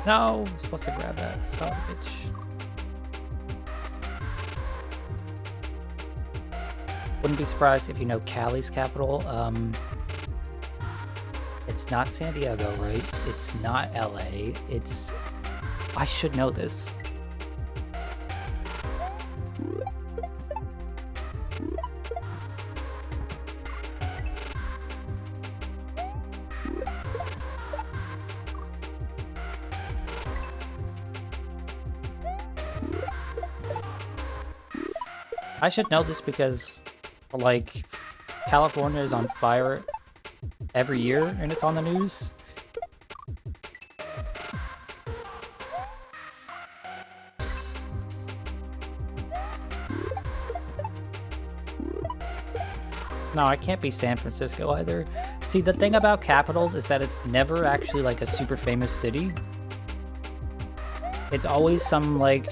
No, I'm supposed to grab that son of a bitch. Wouldn't be surprised if you know Cali's capital. It's not San Diego, right? It's not LA. It's... I should know this. I should know this because, like, California is on fire every year and it's on the news. No, it can't be San Francisco either. See, the thing about capitals is that it's never actually like a super famous city. It's always some like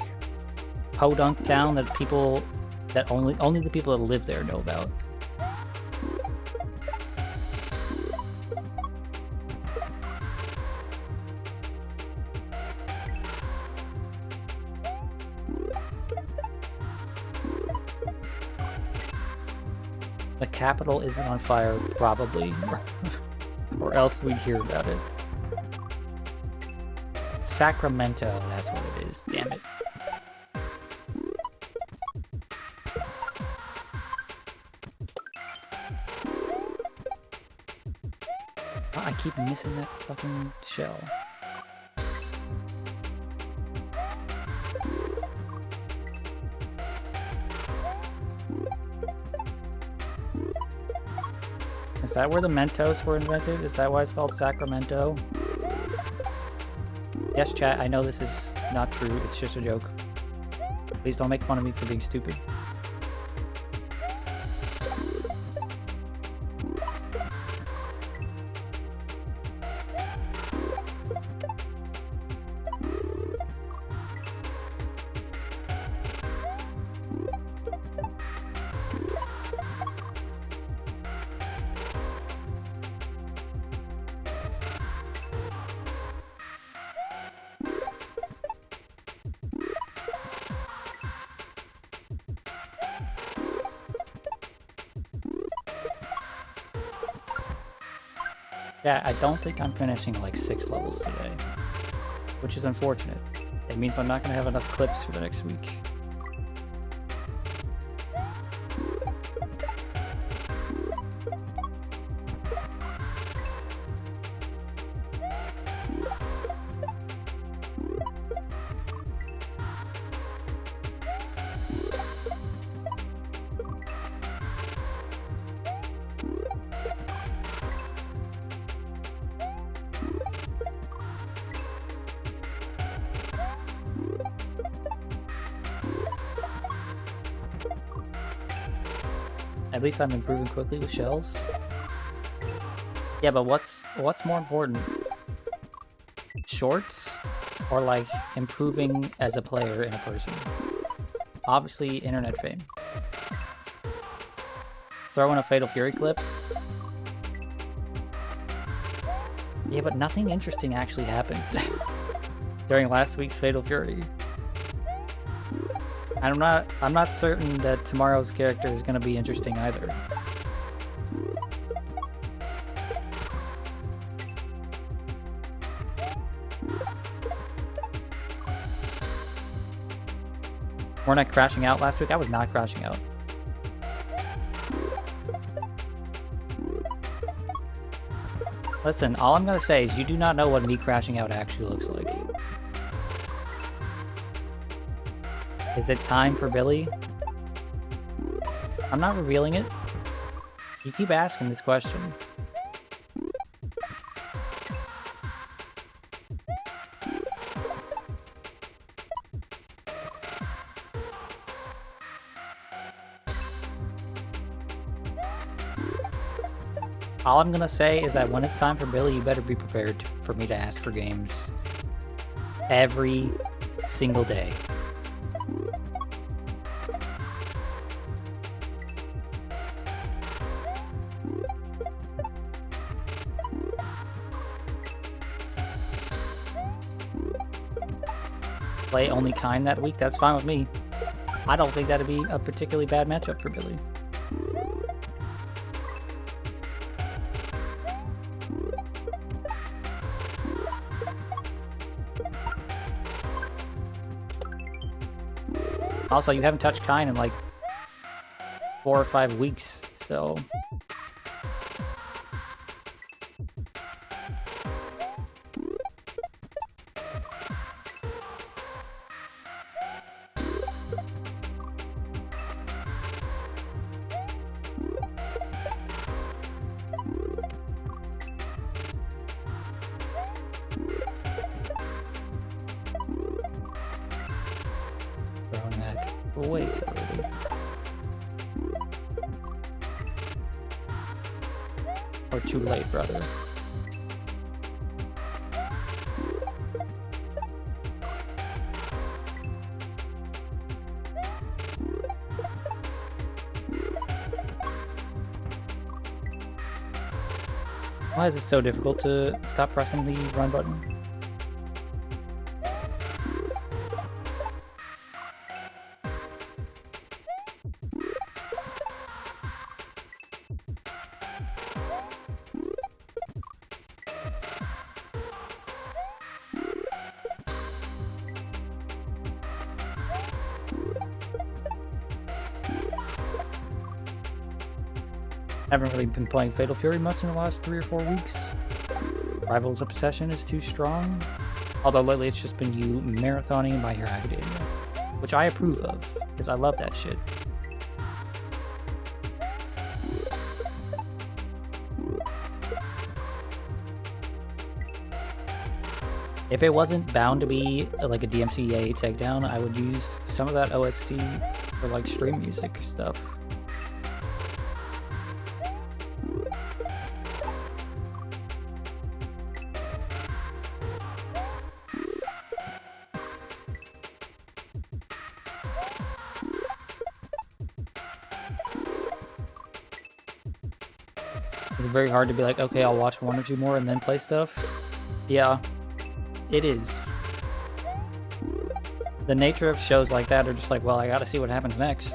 podunk town that people that only the people that live there know about. The capital isn't on fire, probably, or else we'd hear about it. Sacramento, that's what it is, damn it. Oh, I keep missing that fucking shell. Is that where the Mentos were invented? Is that why it's called Sacramento? Yes, chat, I know this is not true. It's just a joke. Please don't make fun of me for being stupid. Yeah, I don't think I'm finishing like 6 levels today, which is unfortunate. It means I'm not going to have enough clips for the next week. At least I'm improving quickly with shells. Yeah, but what's more important? Shorts or like improving as a player and a person? Obviously internet fame. Throw in a Fatal Fury clip. Yeah, but nothing interesting actually happened during last week's Fatal Fury. I'm not certain that tomorrow's character is going to be interesting either. Weren't I crashing out last week? I was not crashing out. Listen, all I'm going to say is you do not know what me crashing out actually looks like. Is it time for Billy? I'm not revealing it. You keep asking this question. All I'm gonna say is that when it's time for Billy, you better be prepared for me to ask for games every single day. Play only Kind that week, that's fine with me. I don't think that'd be a particularly bad matchup for Billy. Also, you haven't touched Kind in like 4 or 5 weeks, so... Throwing that way too early. Or too late, brother. Why is it so difficult to stop pressing the run button? Haven't really been playing Fatal Fury much in the last 3 or 4 weeks. Rival's Obsession is too strong. Although lately it's just been you marathoning My Hero Academia, which I approve of, because I love that shit. If it wasn't bound to be like a DMCA takedown, I would use some of that OST for like stream music stuff. It's very hard to be like, okay, I'll watch 1 or 2 more and then play stuff. Yeah, it is. The nature of shows like that are just like, well, I gotta see what happens next.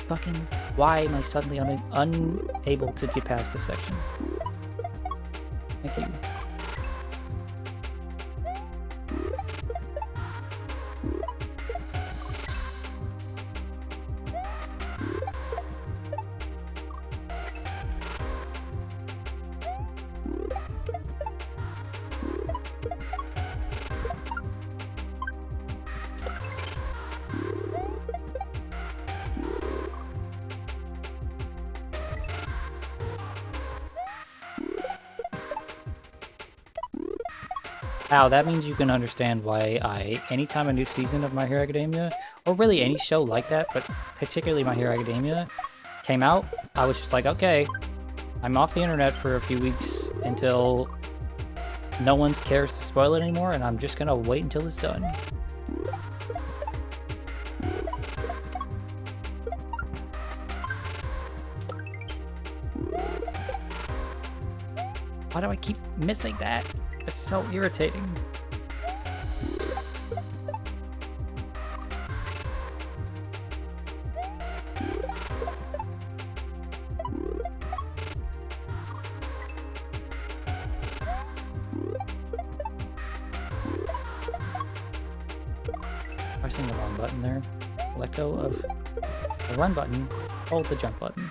Fucking, why am I suddenly unable to get past this section? Thank you. Wow, that means you can understand why anytime a new season of My Hero Academia, or really any show like that, but particularly My Hero Academia, came out, I was just like, okay, I'm off the internet for a few weeks until no one cares to spoil it anymore, and I'm just gonna wait until it's done. Why do I keep missing that? It's so irritating. Pressing the wrong button there. Let go of the run button, hold the jump button.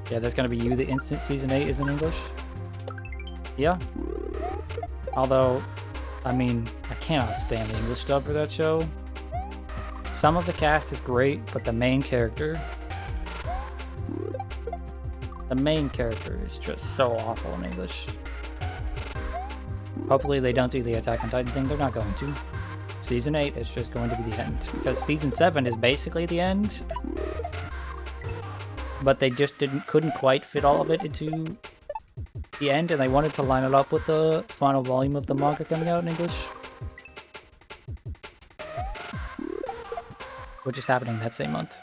Yeah, that's gonna be you. The instant Season 8 is in English. Yeah. Although, I mean, I cannot stand the English dub for that show. Some of the cast is great, but the main character is just so awful in English. Hopefully they don't do the Attack on Titan thing. They're not going to. Season 8 is just going to be the end, because Season 7 is basically the end. But they just couldn't quite fit all of it into the end, and they wanted to line it up with the final volume of the manga coming out in English, which is happening that same month.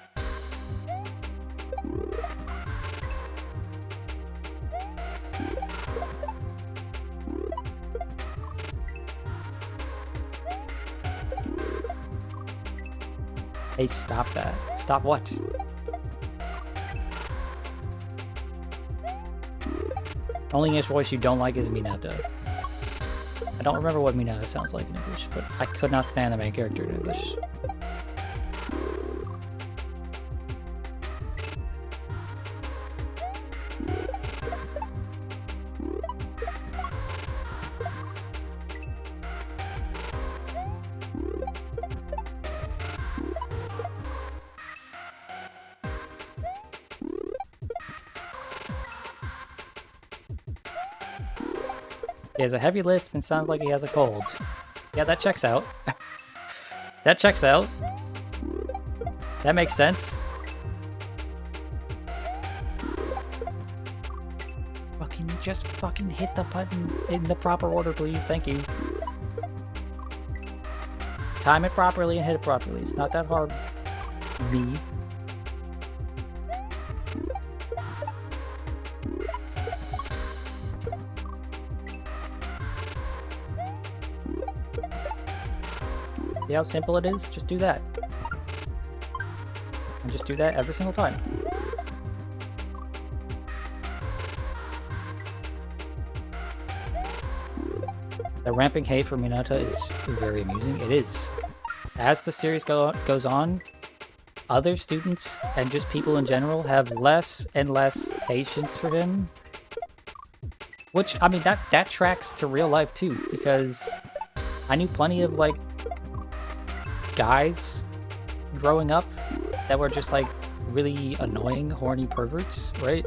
Hey, stop that. Stop what? Only English voice you don't like is Minata. I don't remember what Minata sounds like in English, but I could not stand the main character in English. He has a heavy lisp and sounds like he has a cold. Yeah, that checks out. That checks out. That makes sense. Just fucking hit the button in the proper order, please. Thank you. Time it properly and hit it properly. It's not that hard. Me. See how simple it is? Just do that. And just do that every single time. The ramping hate for Minata is very amusing. It is. As the series goes on, other students and just people in general have less and less patience for him. Which, I mean, that tracks to real life too, because I knew plenty of, like, guys growing up that were just, like, really annoying, horny perverts, right?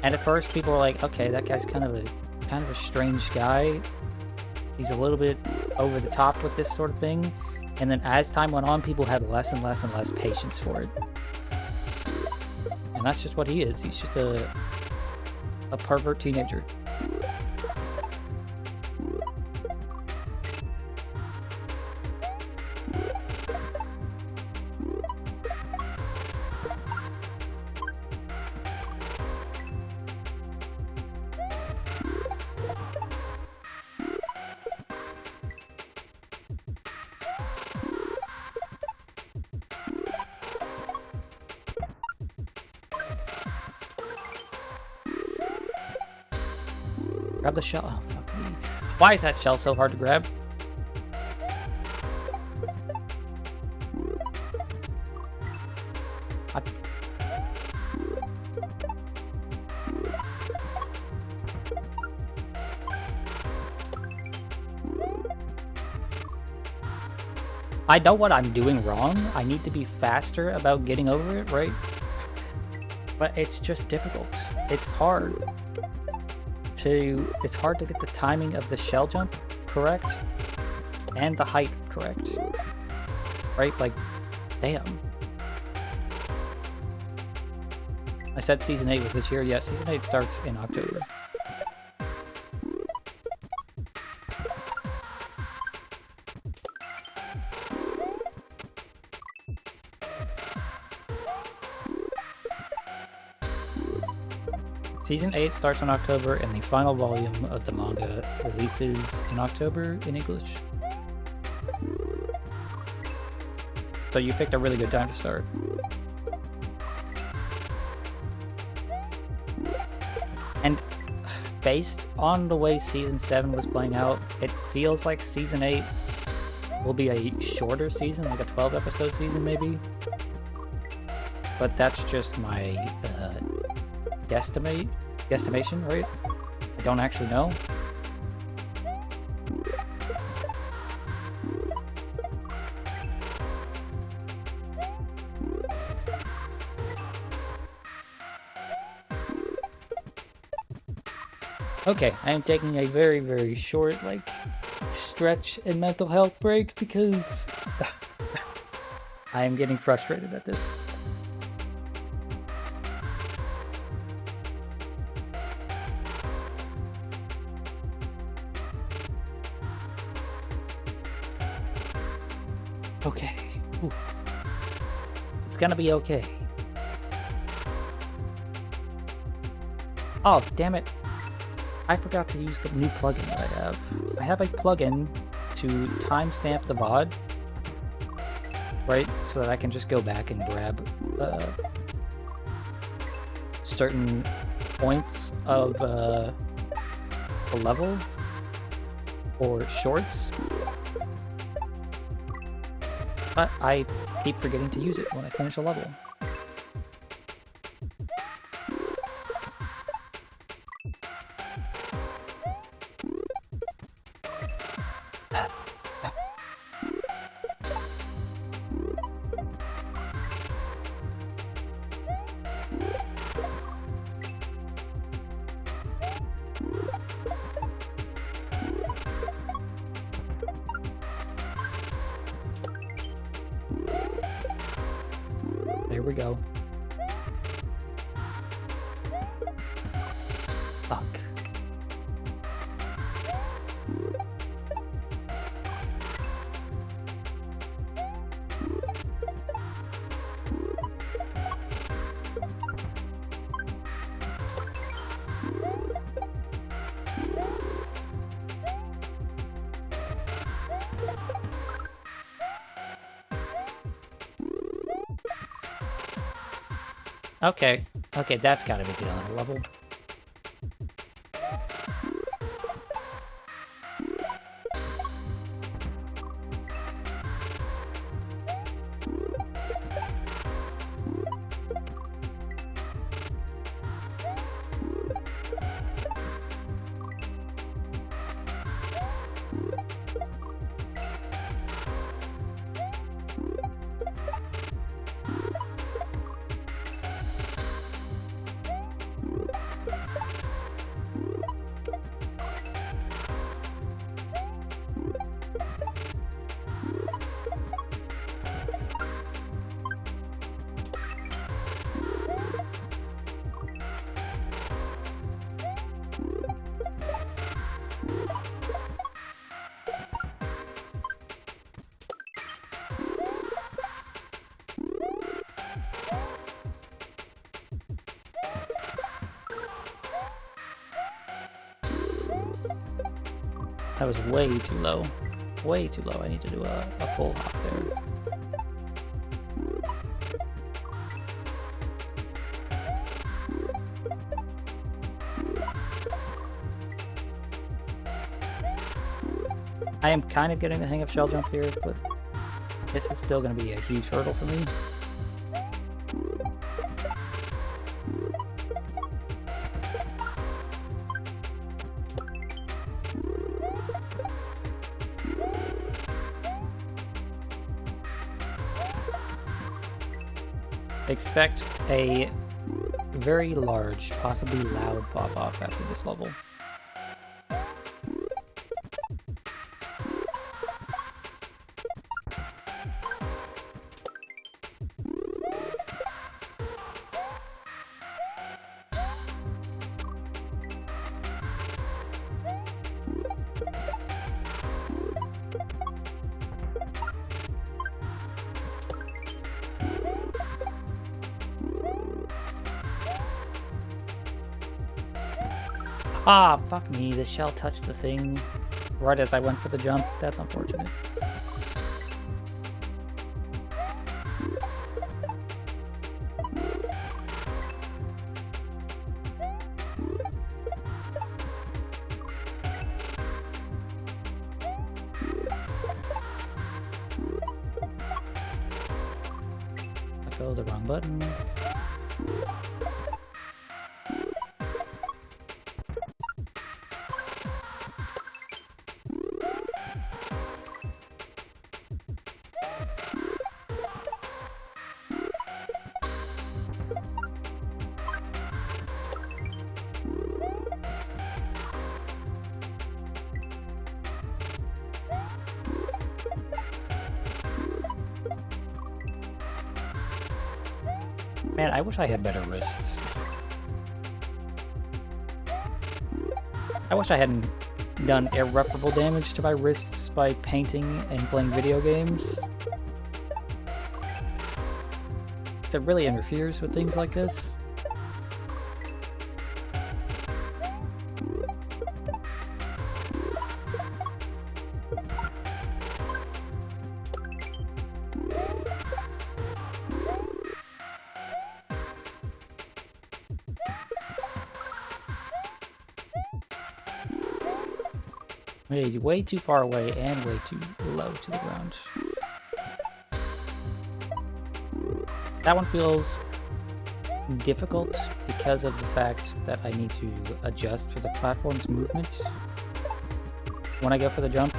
And at first people were like, okay, that guy's kind of a strange guy. He's a little bit over the top with this sort of thing. And then as time went on, people had less and less and less patience for it. And that's just what he is. He's just a pervert teenager. Grab the shell. Oh, fuck me. Why is that shell so hard to grab? I know what I'm doing wrong. I need to be faster about getting over it, right? But it's just difficult. It's hard to get the timing of the shell jump correct and the height correct, right? Like, damn. I said season 8 was this year. Yeah, season 8 starts in October. Season 8 starts in October, and the final volume of the manga releases in October in English. So you picked a really good time to start. And based on the way Season 7 was playing out, it feels like Season 8 will be a shorter season, like a 12-episode season maybe. But that's just my guesstimation, right? don't actually know. Okay, I am taking a very, very short, like, stretch and mental health break because I am getting frustrated at this. Okay. Ooh. It's gonna be okay. Oh, damn it. I forgot to use the new plugin that I have. I have a plugin to timestamp the VOD, right? So that I can just go back and grab certain points of the level or shorts. But I keep forgetting to use it when I finish a level. There we go. Fuck. Okay. Okay, that's gotta be the other level. That was way too low. Way too low. I need to do a full hop there. I am kind of getting the hang of shell jump here, but this is still going to be a huge hurdle for me. Expect a very large, possibly loud pop-off after this level. Ah, fuck me, the shell touched the thing right as I went for the jump. That's unfortunate. Let go of the wrong button. Man, I wish I had better wrists. I wish I hadn't done irreparable damage to my wrists by painting and playing video games. It really interferes with things like this. Way too far away and way too low to the ground. That one feels difficult because of the fact that I need to adjust for the platform's movement when I go for the jump.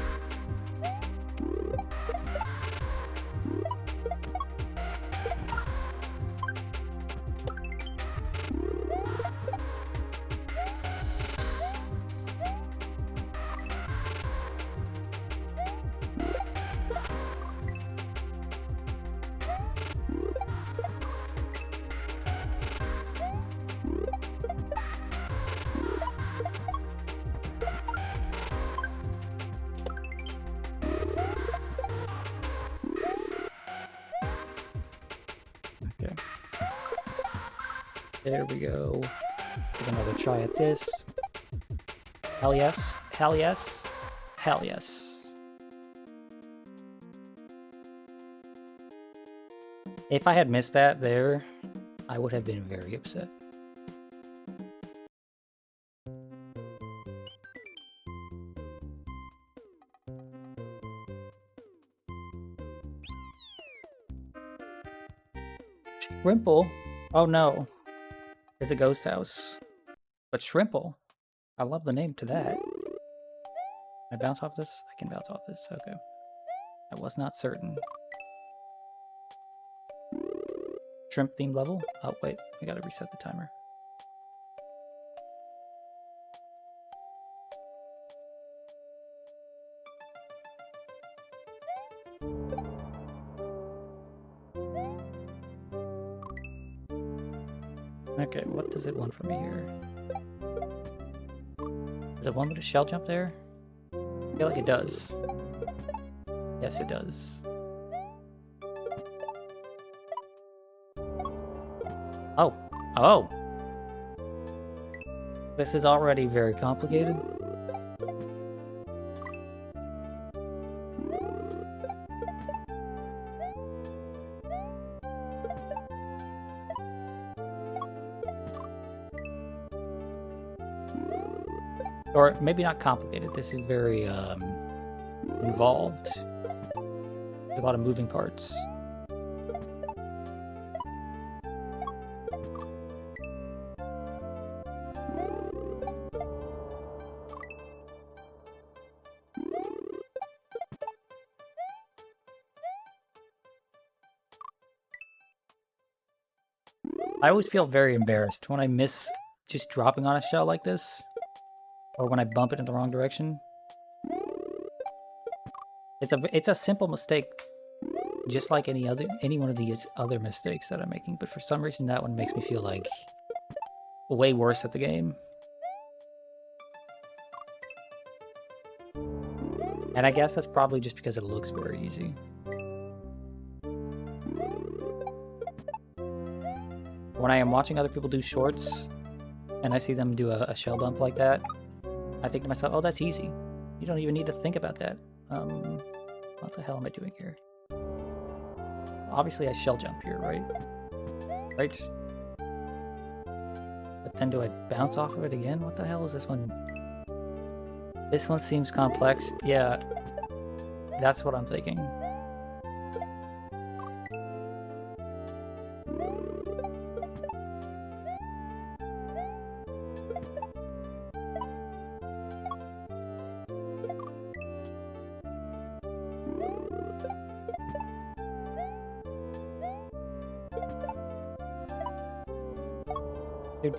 Okay. There we go. Give another try at this. Hell yes. Hell yes. Hell yes. If I had missed that there, I would have been very upset. Shrimple? Oh no. It's a ghost house. But Shrimple? I love the name to that. Can I bounce off this? I can bounce off this. Okay. I was not certain. Shrimp themed level? Oh, wait. I gotta reset the timer. Okay, what does it want from me here? Does it want me to shell jump there? I feel like it does. Yes, it does. Oh. Oh! This is already very complicated. Or maybe not complicated. This is very involved. There's a lot of moving parts. I always feel very embarrassed when I miss just dropping on a shell like this, or when I bump it in the wrong direction. It's a simple mistake, just like any one of these other mistakes that I'm making, but for some reason that one makes me feel like way worse at the game. And I guess that's probably just because it looks very easy. When I am watching other people do shorts, and I see them do a shell bump like that, I think to myself, oh, that's easy. You don't even need to think about that. What the hell am I doing here? Obviously I shell jump here, right? Right? But then do I bounce off of it again? What the hell is this one? This one seems complex. Yeah, that's what I'm thinking. Dude.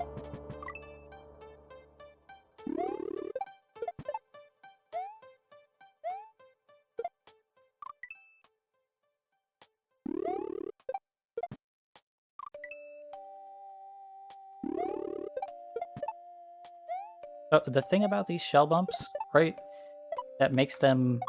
So the thing about these shell bumps, right, that makes them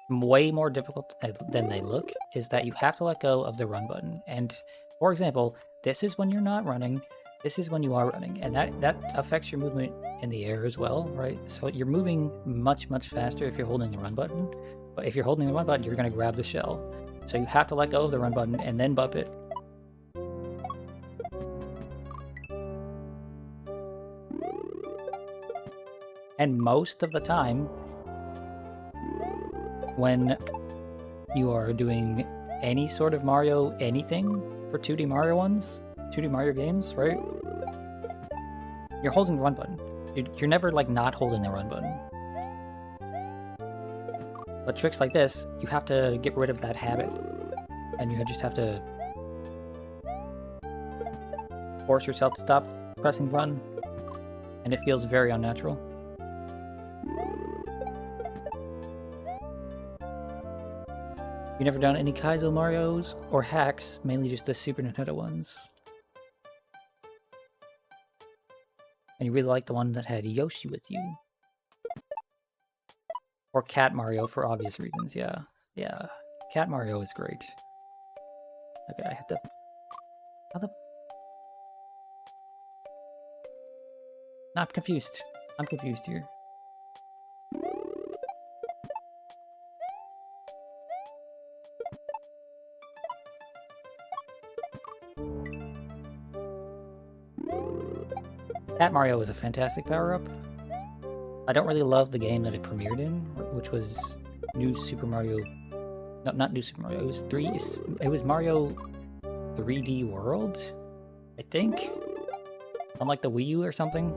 way more difficult than they look is that you have to let go of the run button. And for example, this is when you're not running, this is when you are running, and that affects your movement in the air as well, right? So you're moving much faster if you're holding the run button, but if you're holding the run button, you're going to grab the shell. So you have to let go of the run button and then bump it. And most of the time, when you are doing any sort of Mario anything for 2D Mario ones, 2D Mario games, right? You're holding the run button. You're never, like, not holding the run button. But tricks like this, you have to get rid of that habit. And you just have to force yourself to stop pressing run. And it feels very unnatural. You've never done any Kaizo Marios or hacks, mainly just the Super Nintendo ones. And you really like the one that had Yoshi with you. Or Cat Mario for obvious reasons, yeah. Yeah, Cat Mario is great. Okay, I have to... How the... No, I'm confused. I'm confused here. Cat Mario is a fantastic power-up. I don't really love the game that it premiered in, which was New Super Mario... No, not New Super Mario. It was Mario 3D World, I think? On like the Wii U or something?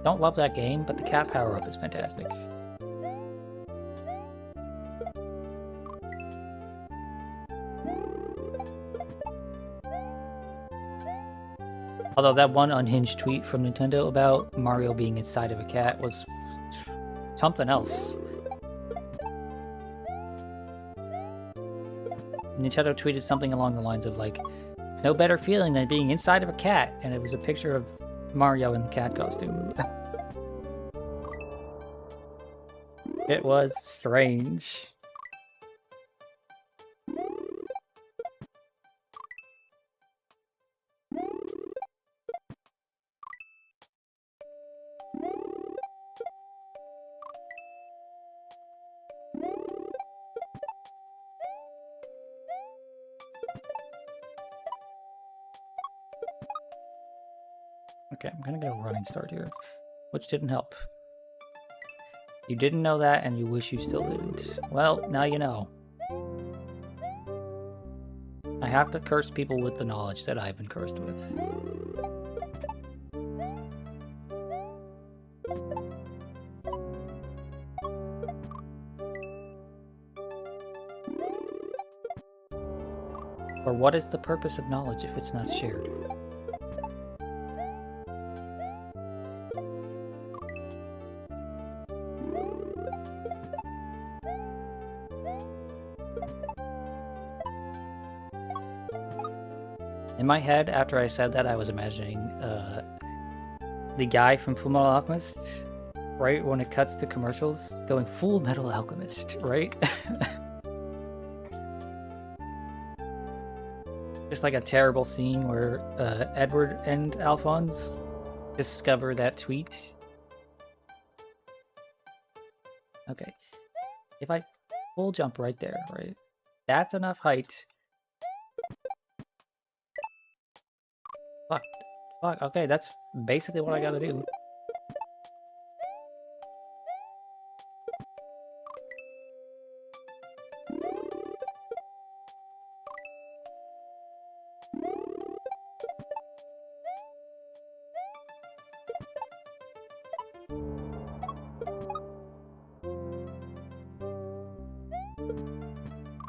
Don't love that game, but the cat power-up is fantastic. Although that one unhinged tweet from Nintendo about Mario being inside of a cat was something else. Nintendo tweeted something along the lines of like, no better feeling than being inside of a cat, and it was a picture of Mario in the cat costume. It was strange. Okay, I'm gonna get a running start here, which didn't help. You didn't know that, and you wish you still didn't. Well, now you know. I have to curse people with the knowledge that I've been cursed with. Or what is the purpose of knowledge if it's not shared? In my head, after I said that, I was imagining the guy from Full Metal Alchemist, right? When it cuts to commercials, going Full Metal Alchemist, right? Just like a terrible scene where Edward and Alphonse discover that tweet. Okay. If I full jump right there, right? That's enough height. Fuck. Fuck. Okay, that's basically what I gotta do.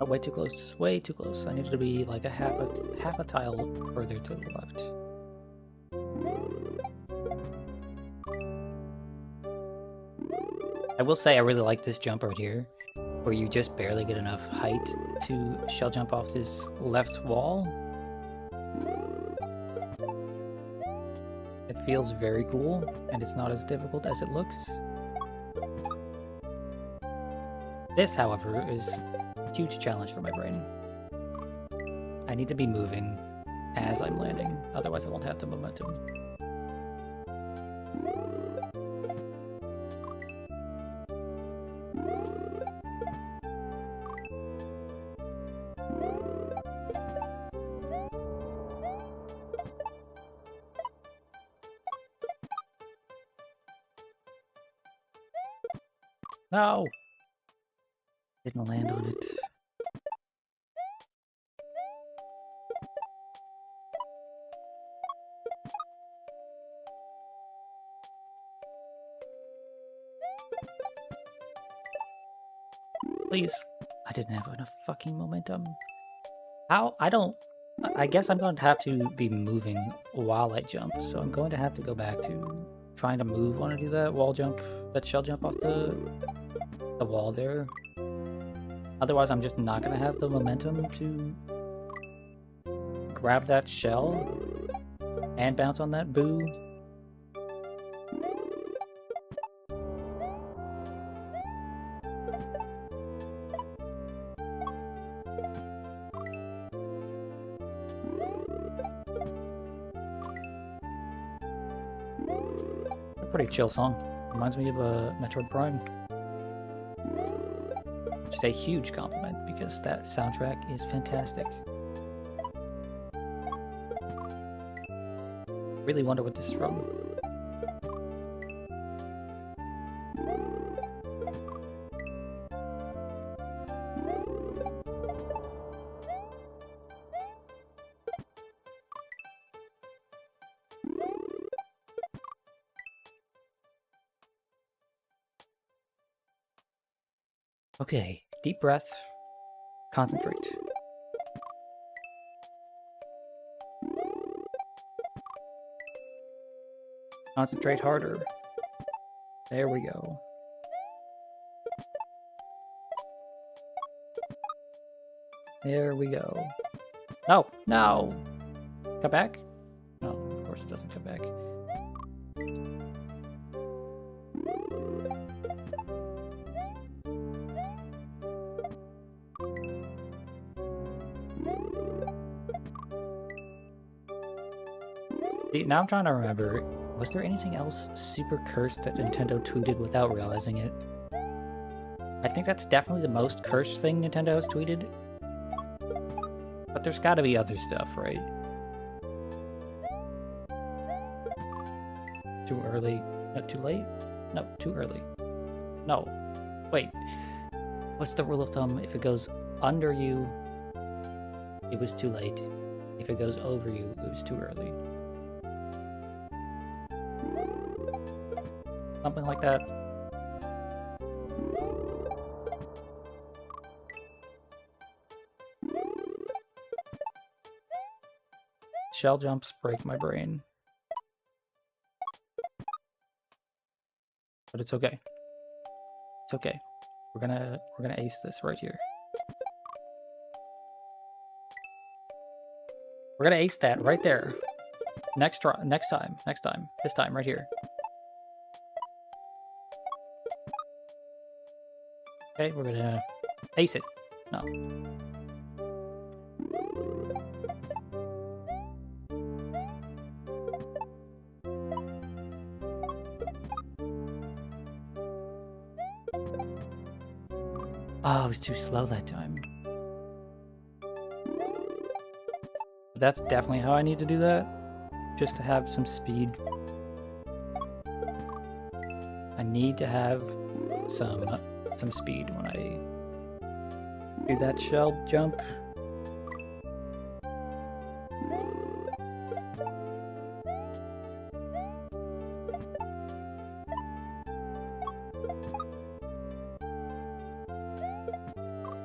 Oh, way too close. Way too close. I needed to be like a half a tile further to the left. I will say I really like this jump right here, where you just barely get enough height to shell jump off this left wall. It feels very cool, and it's not as difficult as it looks. This, however, is a huge challenge for my brain. I need to be moving as I'm landing, otherwise I won't have the momentum. No! Didn't land on it. Please. I didn't have enough fucking momentum. How? I guess I'm going to have to be moving while I jump, so I'm going to have to go back to trying to move when I do that wall jump, that shell jump off the wall there. Otherwise, I'm just not going to have the momentum to grab that shell and bounce on that boo. A pretty chill song. Reminds me of Metroid Prime. Which is a huge compliment because that soundtrack is fantastic. Really wonder what this is from. Okay, deep breath. Concentrate. Concentrate harder. There we go. There we go. No, no! Come back? No, of course it doesn't come back. See, now I'm trying to remember, was there anything else super cursed that Nintendo tweeted without realizing it? I think that's definitely the most cursed thing Nintendo has tweeted. But there's gotta be other stuff, right? Too early. No, too late? No, too early. No. Wait. What's the rule of thumb? If it goes under you, it was too late. If it goes over you, it was too early. Something like that. Shell jumps break my brain. But it's okay. It's okay. We're gonna ace this right here. We're gonna ace that right there. Next time, this time, right here. Okay, we're gonna ace it. No. Oh, I was too slow that time. That's definitely how I need to do that. Just to have some speed. I need to have some speed when I do that shell jump.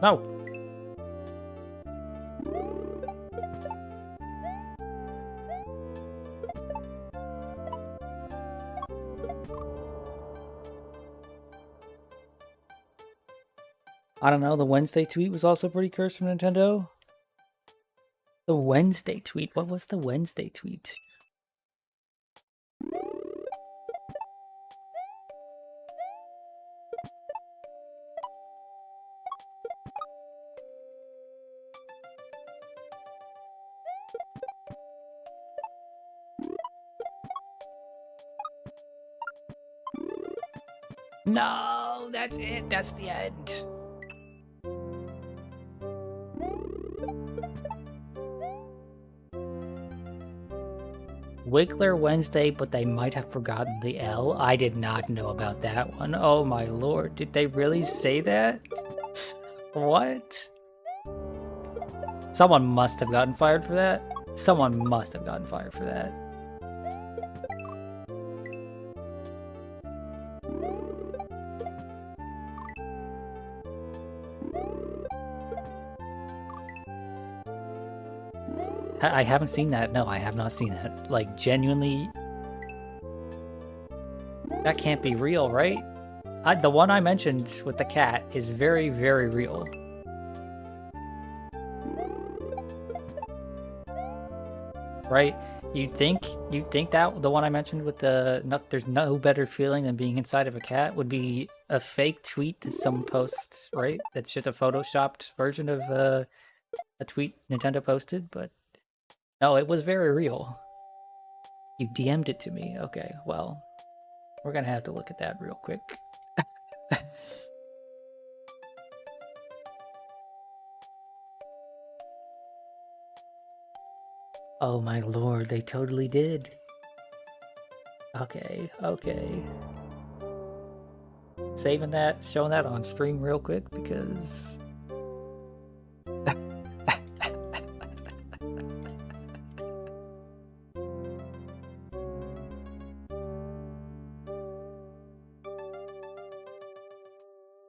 No! I don't know, the Wednesday tweet was also pretty cursed from Nintendo. The Wednesday tweet? What was the Wednesday tweet? No, that's it. That's the end. Wiggler Wednesday, but they might have forgotten the L. I did not know about that one. Oh my lord, did they really say that? What? Someone must have gotten fired for that. Someone must have gotten fired for that. I haven't seen that. No, I have not seen that. Like, genuinely... That can't be real, right? The one I mentioned with the cat is very, very real. Right? You'd think that the one I mentioned with the there's no better feeling than being inside of a cat would be a fake tweet that someone posts, right? That's just a photoshopped version of a tweet Nintendo posted, but no, it was very real. You DM'd it to me. Okay, well, we're gonna have to look at that real quick. Oh my lord, they totally did. Okay, okay. Saving that, showing that on stream real quick because...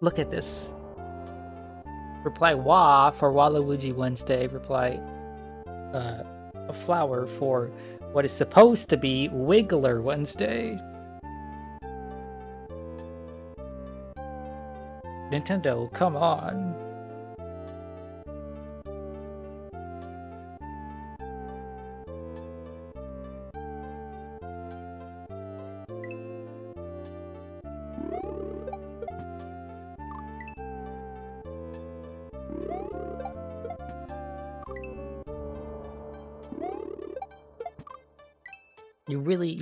Look at this. Reply Wa for Waluigi Wednesday. Reply a flower for what is supposed to be Wiggler Wednesday. Nintendo, come on. You really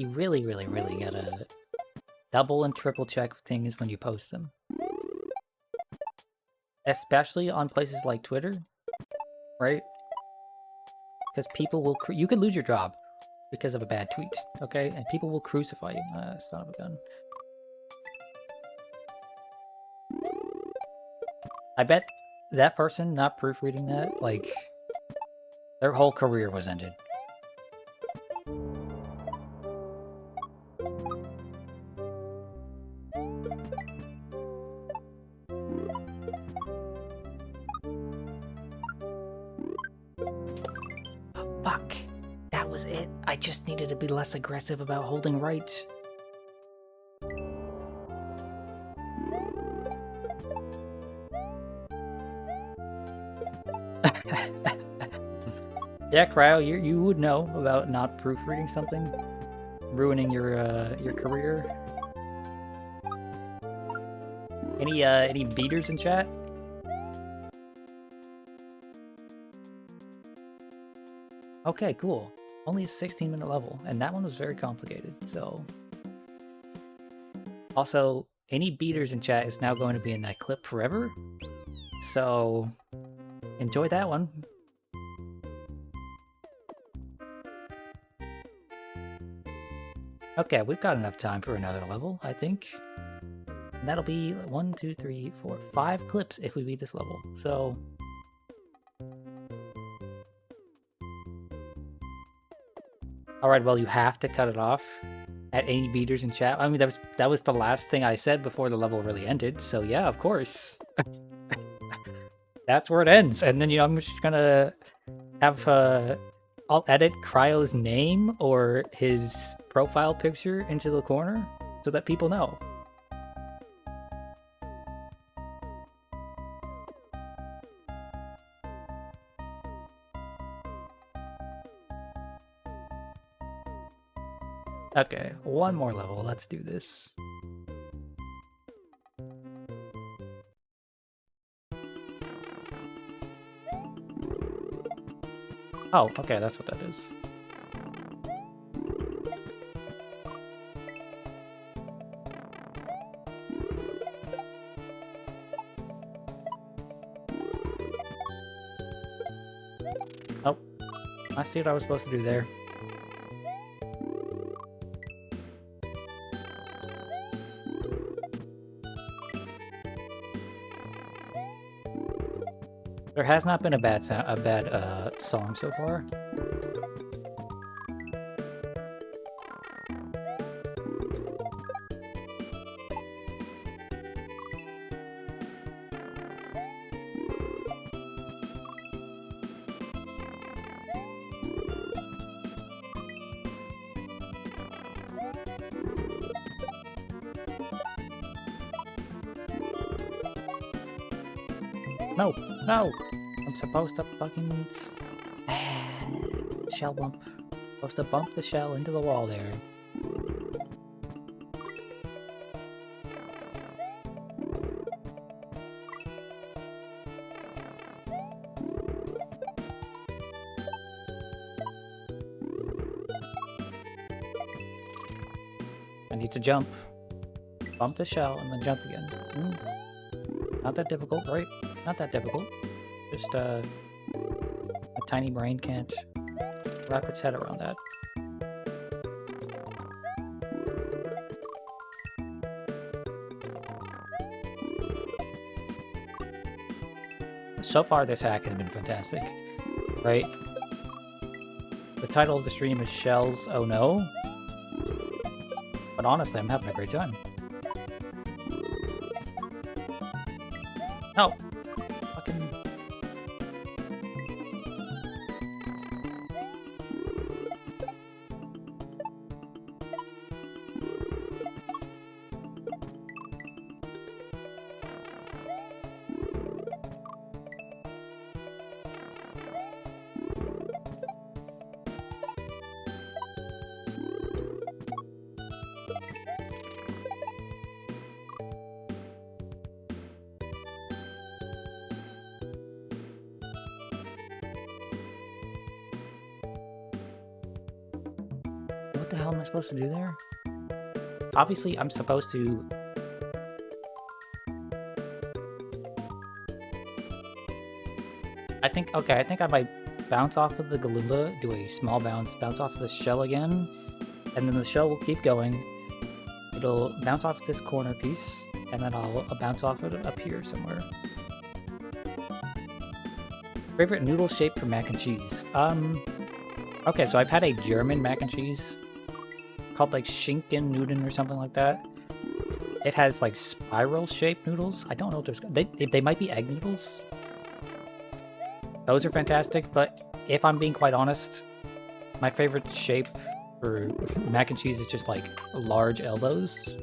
gotta double and triple check things when you post them. Especially on places like Twitter, right? Because people will... You could lose your job because of a bad tweet, okay? And people will crucify you. Son of a gun. I bet that person not proofreading that, like, their whole career was ended. Fuck. That was it. I just needed to be less aggressive about holding rights. Yeah, Cryo, you would know about not proofreading something, ruining your career. Any beaters in chat? Okay, cool. Only a 16-minute level, and that one was very complicated, so... Also, any beaters in chat is now going to be in that clip forever, so enjoy that one. Okay, we've got enough time for another level, I think. And that'll be 1, 2, 3, 4, 5 clips if we beat this level, so... Alright, well, you have to cut it off at any beaters in chat. I mean, that was the last thing I said before the level really ended, so yeah, of course. That's where it ends, and then, you know, I'm just gonna have, I'll edit Cryo's name or his profile picture into the corner so that people know. Okay, one more level. Let's do this. Oh, okay, that's what that is. I see what I was supposed to do there. There has not been a bad song so far. No, no! I'm supposed to fucking... shell bump. Supposed to bump the shell into the wall there. I need to jump. Bump the shell and then jump again. Not that difficult, right? Not that difficult. Just, a tiny brain can't wrap its head around that. So far, this hack has been fantastic, right? The title of the stream is Shells Oh No. But honestly, I'm having a great time. No! Fucking... What the hell am I supposed to do there? Obviously, I'm supposed to... I think I might bounce off of the Galumba, do a small bounce off of the shell again, and then the shell will keep going. It'll bounce off this corner piece, and then I'll bounce off it up here somewhere. Favorite noodle shape for mac and cheese? Okay, so I've had a German mac and cheese called like Schinken Nuden or something like that. It has like spiral shaped noodles. I don't know if there's... They might be egg noodles. Those are fantastic, but if I'm being quite honest, my favorite shape for mac and cheese is just like large elbows.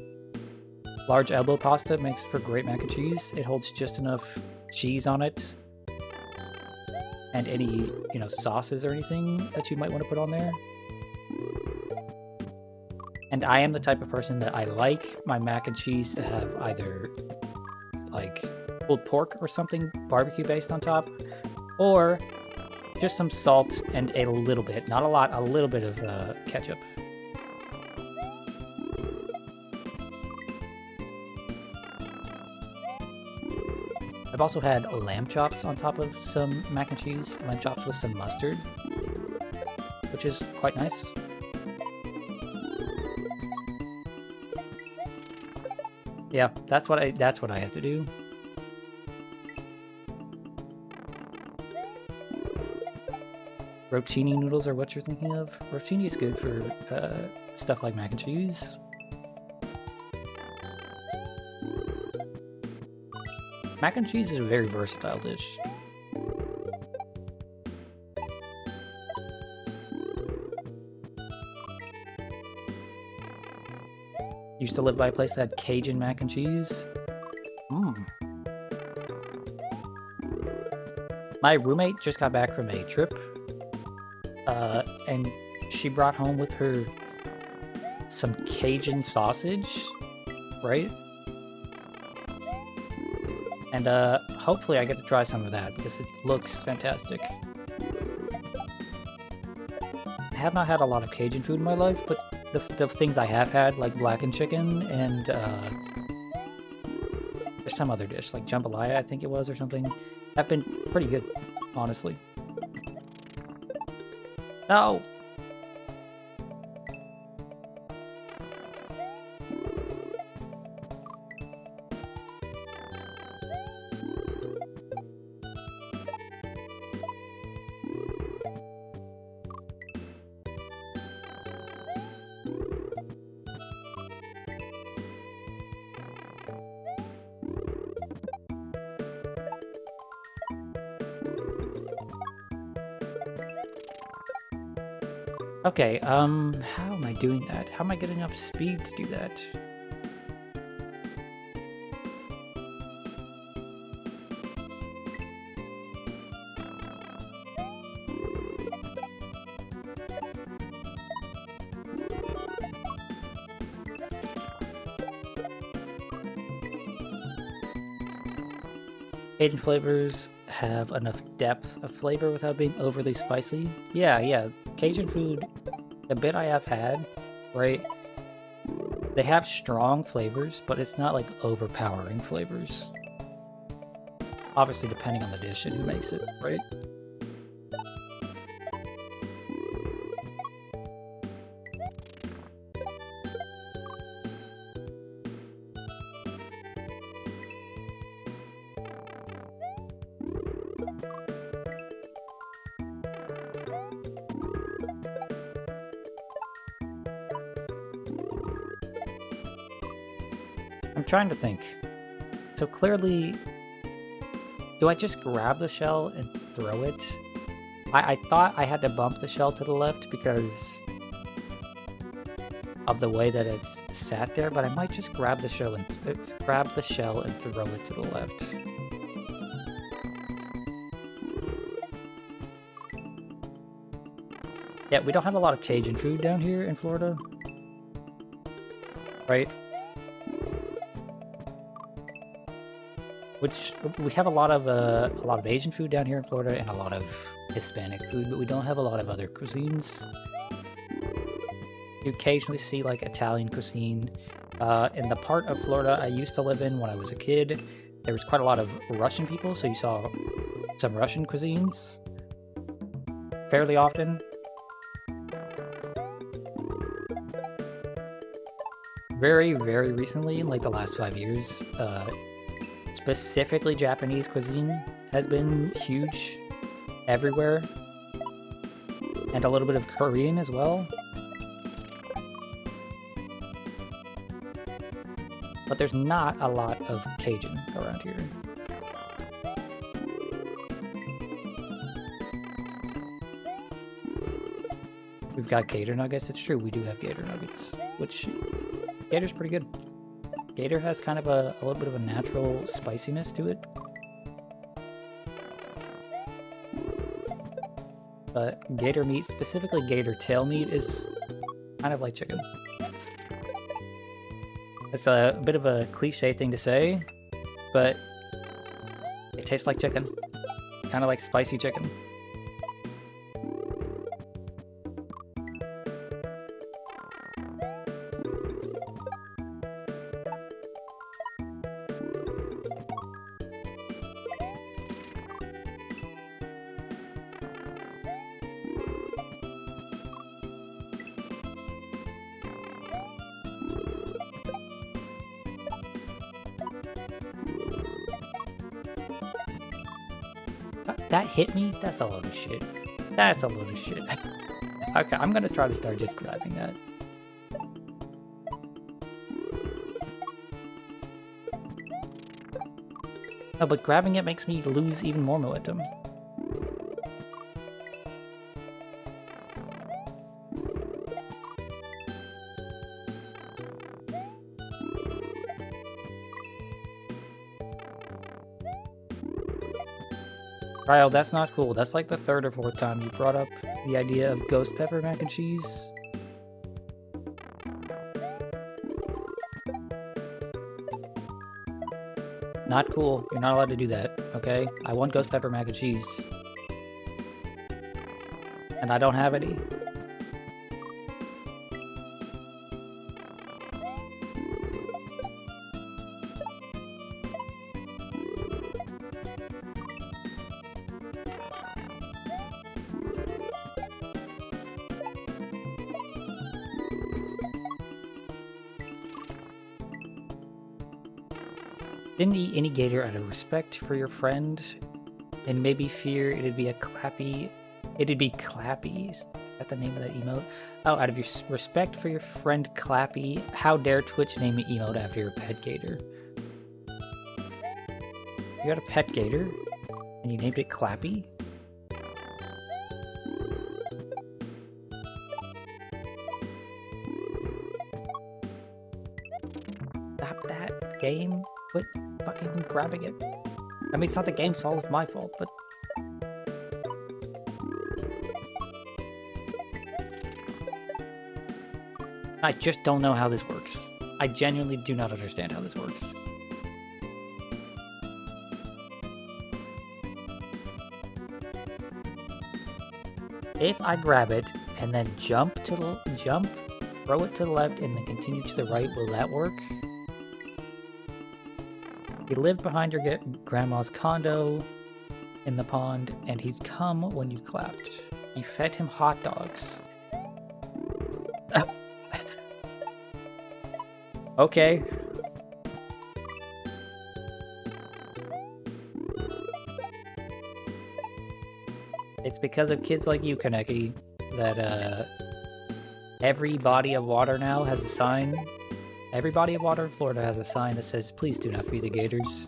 Large elbow pasta makes for great mac and cheese. It holds just enough cheese on it. And any, you know, sauces or anything that you might want to put on there. And I am the type of person that I like my mac and cheese to have either like pulled pork or something barbecue based on top, or just some salt and a little bit, not a lot, a little bit of ketchup. I've also had lamb chops on top of some mac and cheese, lamb chops with some mustard, which is quite nice. Yeah, that's what I have to do. Rotini noodles are what you're thinking of? Rotini is good for stuff like mac and cheese. Mac and cheese is a very versatile dish. Used to live by a place that had Cajun mac and cheese. My roommate just got back from a trip, and she brought home with her some Cajun sausage, right? And hopefully I get to try some of that because it looks fantastic. I have not had a lot of Cajun food in my life, but the things I have had, like blackened chicken and there's some other dish, like jambalaya, I think it was, or something, have been pretty good, honestly. No! Okay, how am I doing that? How am I getting enough speed to do that? Cajun flavors have enough depth of flavor without being overly spicy. Yeah. Cajun food, the bit I have had, right? They have strong flavors, but it's not like overpowering flavors. Obviously, depending on the dish and who makes it, right? I'm trying to think. So clearly, do I just grab the shell and throw it? I thought I had to bump the shell to the left because of the way that it's sat there, but I might just grab the shell and throw it to the left. Yeah, we don't have a lot of Cajun food down here in Florida, right? Which we have a lot of Asian food down here in Florida and a lot of Hispanic food, but we don't have a lot of other cuisines. You occasionally see like Italian cuisine. In the part of Florida I used to live in when I was a kid, there was quite a lot of Russian people, so you saw some Russian cuisines fairly often. Very, very recently, in like the last 5 years, specifically Japanese cuisine has been huge everywhere, and a little bit of Korean as well. But there's not a lot of Cajun around here. We've got gator nuggets. It's true, we do have gator nuggets, which gator's pretty good. Gator has kind of a little bit of a natural spiciness to it. But gator meat, specifically gator tail meat, is kind of like chicken. It's a bit of a cliche thing to say, but it tastes like chicken. Kind of like spicy chicken. That hit me? That's a load of shit. That's a load of shit. Okay, I'm gonna try to start just grabbing that. No, but grabbing it makes me lose even more momentum. Kyle, that's not cool. That's like the third or fourth time you brought up the idea of ghost pepper mac and cheese. Not cool. You're not allowed to do that, okay? I want ghost pepper mac and cheese. And I don't have any. Didn't eat any gator out of respect for your friend, and maybe fear it'd be clappy. Is that the name of that emote? Oh, out of your respect for your friend Clappy, how dare Twitch name an emote after your pet gator? You got a pet gator, and you named it Clappy? Stop that, game. Quit fucking grabbing it. I mean, it's not the game's fault, it's my fault, but... I just don't know how this works. I genuinely do not understand how this works. If I grab it and then jump, throw it to the left, and then continue to the right, will that work? He lived behind your grandma's condo in the pond, and he'd come when you clapped. You fed him hot dogs. Okay. It's because of kids like you, Kaneki, that every body of water now has a sign. Every body of water in Florida has a sign that says, "Please do not feed the gators."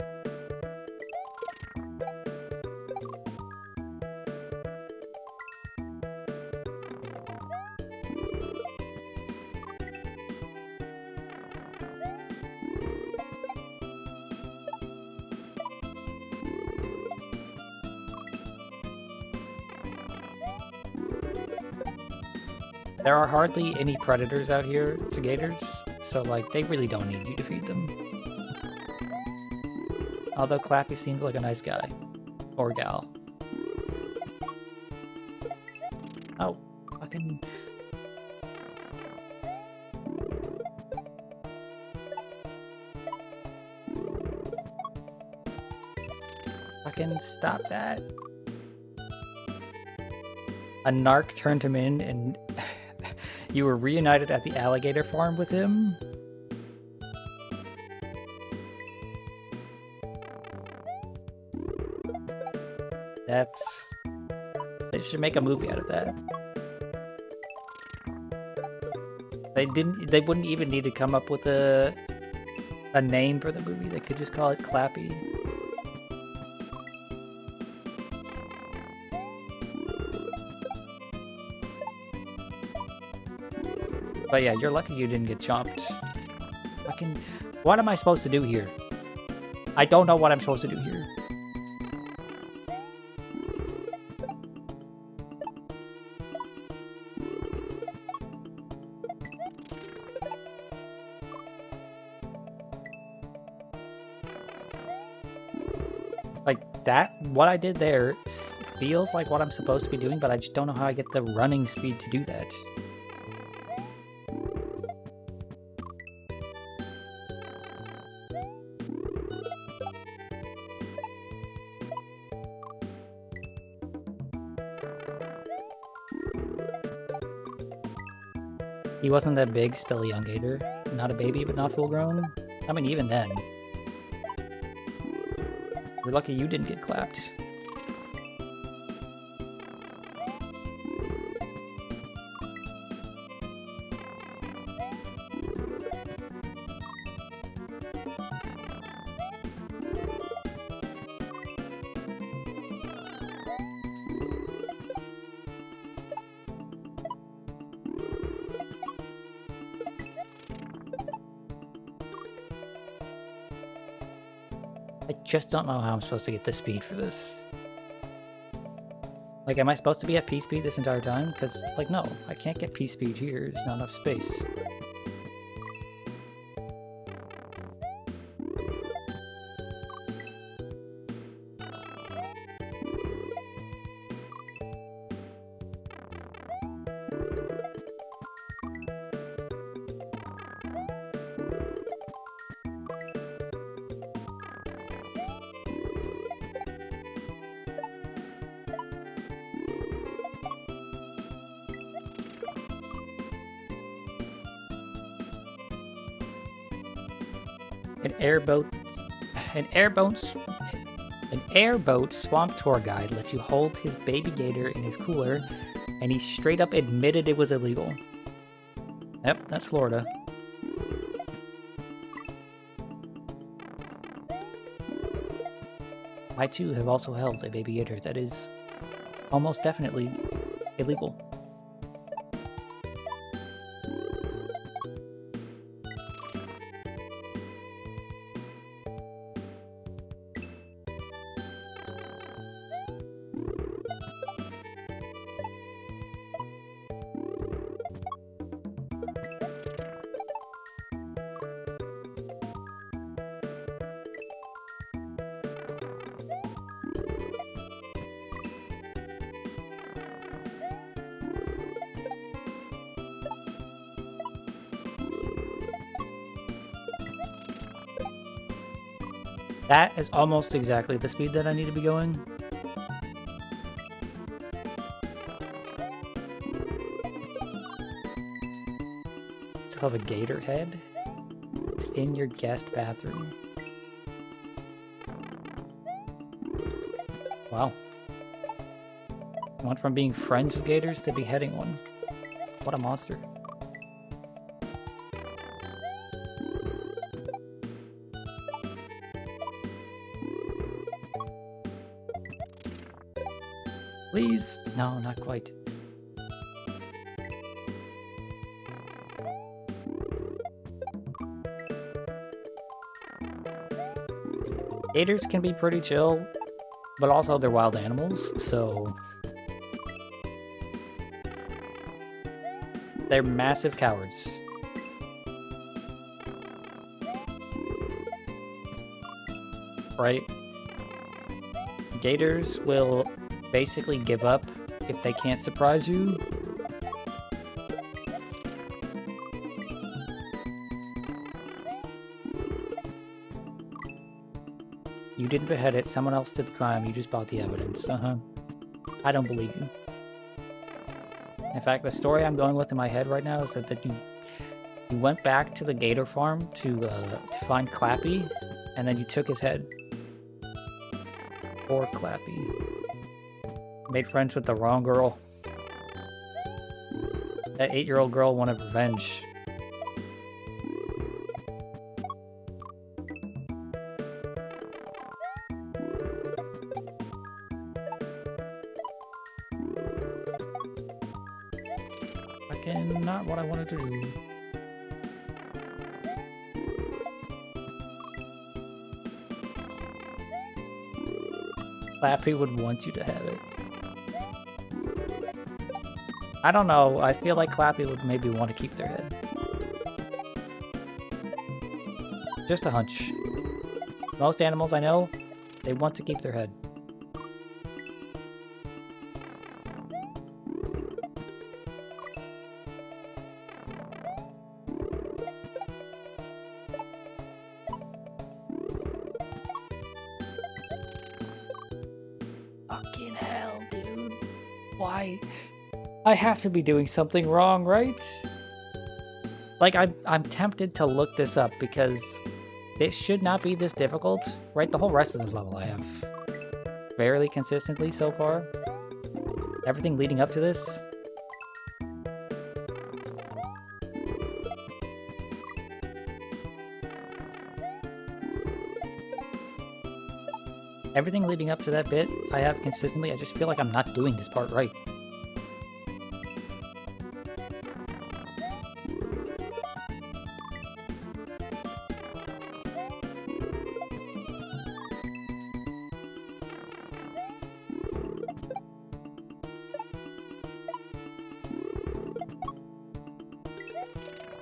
There are hardly any predators out here to gators, so like they really don't need you to feed them. Although Clappy seemed like a nice guy. Or gal. Oh, fucking... Fucking stop that. A narc turned him in and you were reunited at the alligator farm with him? That's... They should make a movie out of that. They wouldn't even need to come up with a name for the movie. They could just call it Clappy. But yeah, you're lucky you didn't get chomped. Fucking... What am I supposed to do here? I don't know what I'm supposed to do here. Like, that, what I did there feels like what I'm supposed to be doing, but I just don't know how I get the running speed to do that. He wasn't that big, still a young gator. Not a baby, but not full grown. I mean, even then. You're lucky you didn't get clapped. I just don't know how I'm supposed to get the speed for this. Like, am I supposed to be at P-speed this entire time? Because, like, no, I can't get P-speed here. There's not enough space. An airboat An airboat swamp tour guide lets you hold his baby gator in his cooler, and he straight up admitted it was illegal. Yep, that's Florida. I too have also held a baby gator that is almost definitely illegal. That is almost exactly the speed that I need to be going. Still have a gator head. It's in your guest bathroom. Wow. Went from being friends with gators to beheading one. What a monster. Please? No, not quite. Gators can be pretty chill, but also they're wild animals, so... They're massive cowards. Right? Gators will basically give up if they can't surprise you. You didn't behead it, someone else did the crime, you just bought the evidence. I don't believe you. In fact, the story I'm going with in my head right now is that you went back to the gator farm to find Clappy, and then you took his head. Poor Clappy. Made friends with the wrong girl. That 8-year-old girl wanted revenge. Fucking not what I wanted to do. Clappy would want you to have it. I don't know, I feel like Clappy would maybe want to keep their head. Just a hunch. Most animals I know, they want to keep their head. Fucking hell, dude. Why? I have to be doing something wrong, right? Like, I'm tempted to look this up because it should not be this difficult, right? The whole rest of this level I have fairly consistently so far. Everything leading up to this. Everything leading up to that bit I have consistently. I just feel like I'm not doing this part right.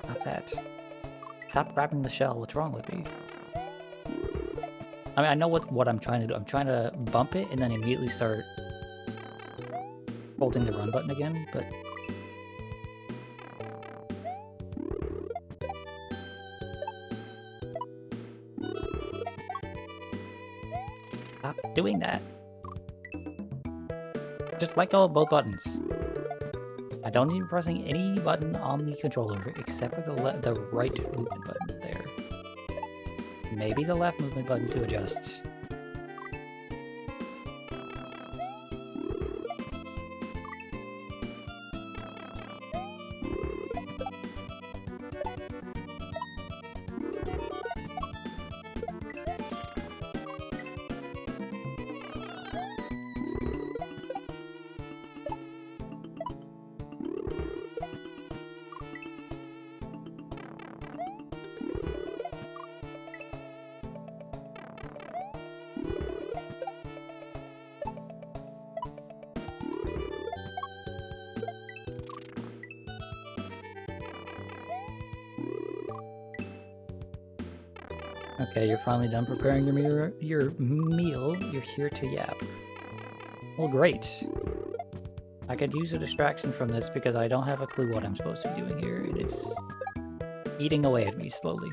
Not that. Stop grabbing the shell. What's wrong with me? I mean, I know what I'm trying to do. I'm trying to bump it and then immediately start holding the run button again, but... Stop doing that. Just let go of both buttons. I don't need pressing any button on the controller except for the right movement button there. maybe the left movement button to adjust. Okay, you're finally done preparing your meal. You're here to yap. Well, great. I could use a distraction from this because I don't have a clue what I'm supposed to be doing here, and it's eating away at me slowly.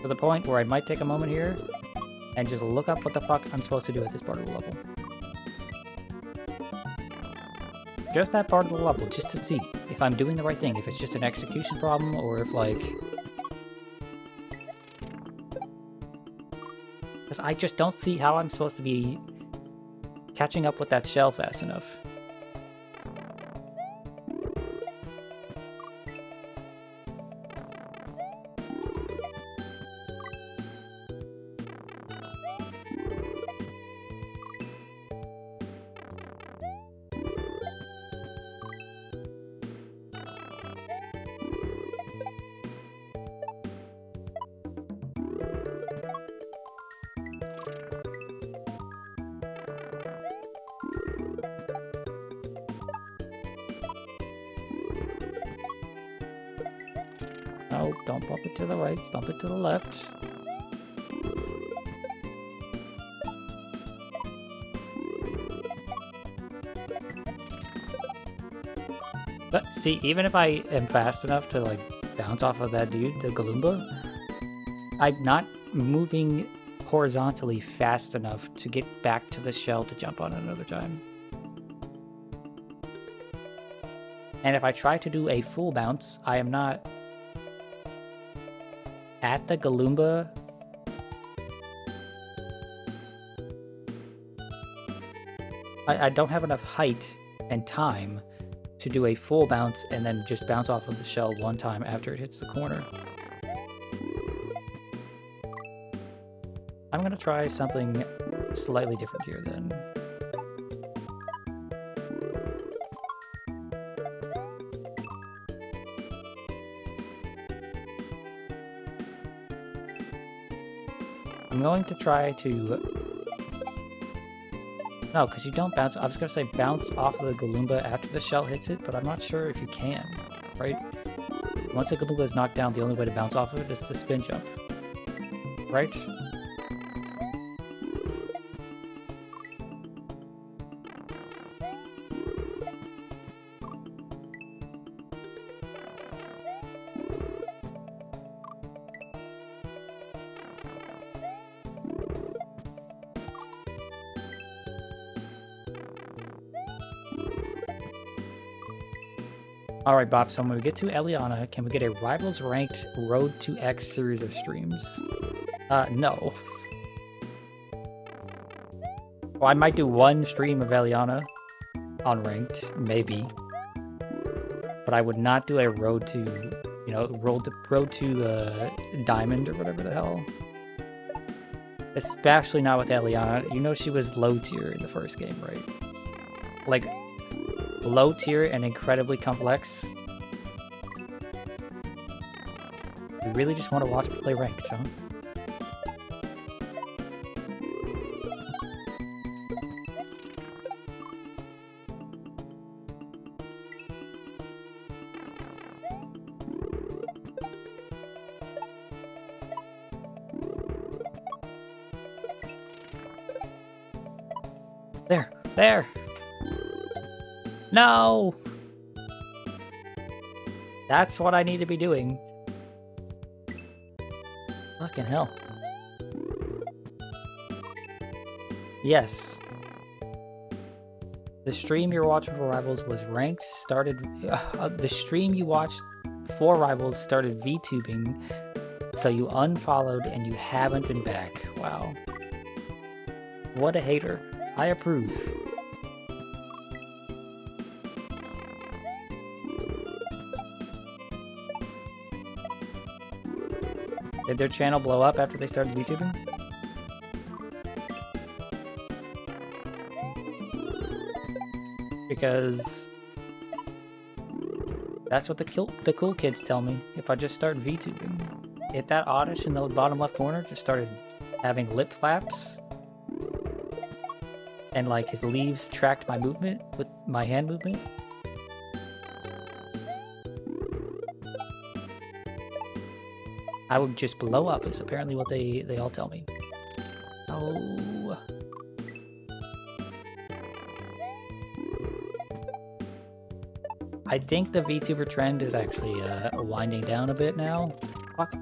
To the point where I might take a moment here and just look up what the fuck I'm supposed to do at this part of the level. Just that part of the level, just to see if I'm doing the right thing, if it's just an execution problem, or if, like... Because I just don't see how I'm supposed to be catching up with that shell fast enough. No, don't bump it to the right, bump it to the left. But see, even if I am fast enough to like bounce off of that dude, the Galumba, I'm not moving horizontally fast enough to get back to the shell to jump on it another time. And if I try to do a full bounce, I am not at the Galumba. I don't have enough height and time to do a full bounce and then just bounce off of the shell one time after it hits the corner. I'm gonna try something slightly different here then. I'm going to try to... No, because you don't bounce. I was going to say bounce off of the Galumba after the shell hits it, but I'm not sure if you can, right? Once the Galumba is knocked down, the only way to bounce off of it is to spin jump, right? Alright, Bob, so when we get to Eliana, can we get a Rivals Ranked Road to X series of streams? No. Well, I might do one stream of Eliana on Ranked, maybe. But I would not do a Road to, you know, Road to Diamond or whatever the hell. Especially not with Eliana. You know she was low tier in the first game, right? Like... low tier and incredibly complex. You really just want to watch me play ranked, huh? There! No! That's what I need to be doing. Fucking hell. Yes. The stream you're watching for Rivals was ranked, the stream you watched for Rivals started VTubing, so you unfollowed and you haven't been back. Wow. What a hater. I approve. Did their channel blow up after they started VTubing? Because that's what the cool kids tell me. If I just start VTubing, if that oddish in the bottom left corner just started having lip flaps, and like his leaves tracked my movement with my hand movement, I would just blow up, is apparently what they all tell me. Oh. I think the VTuber trend is actually winding down a bit now. Fuck.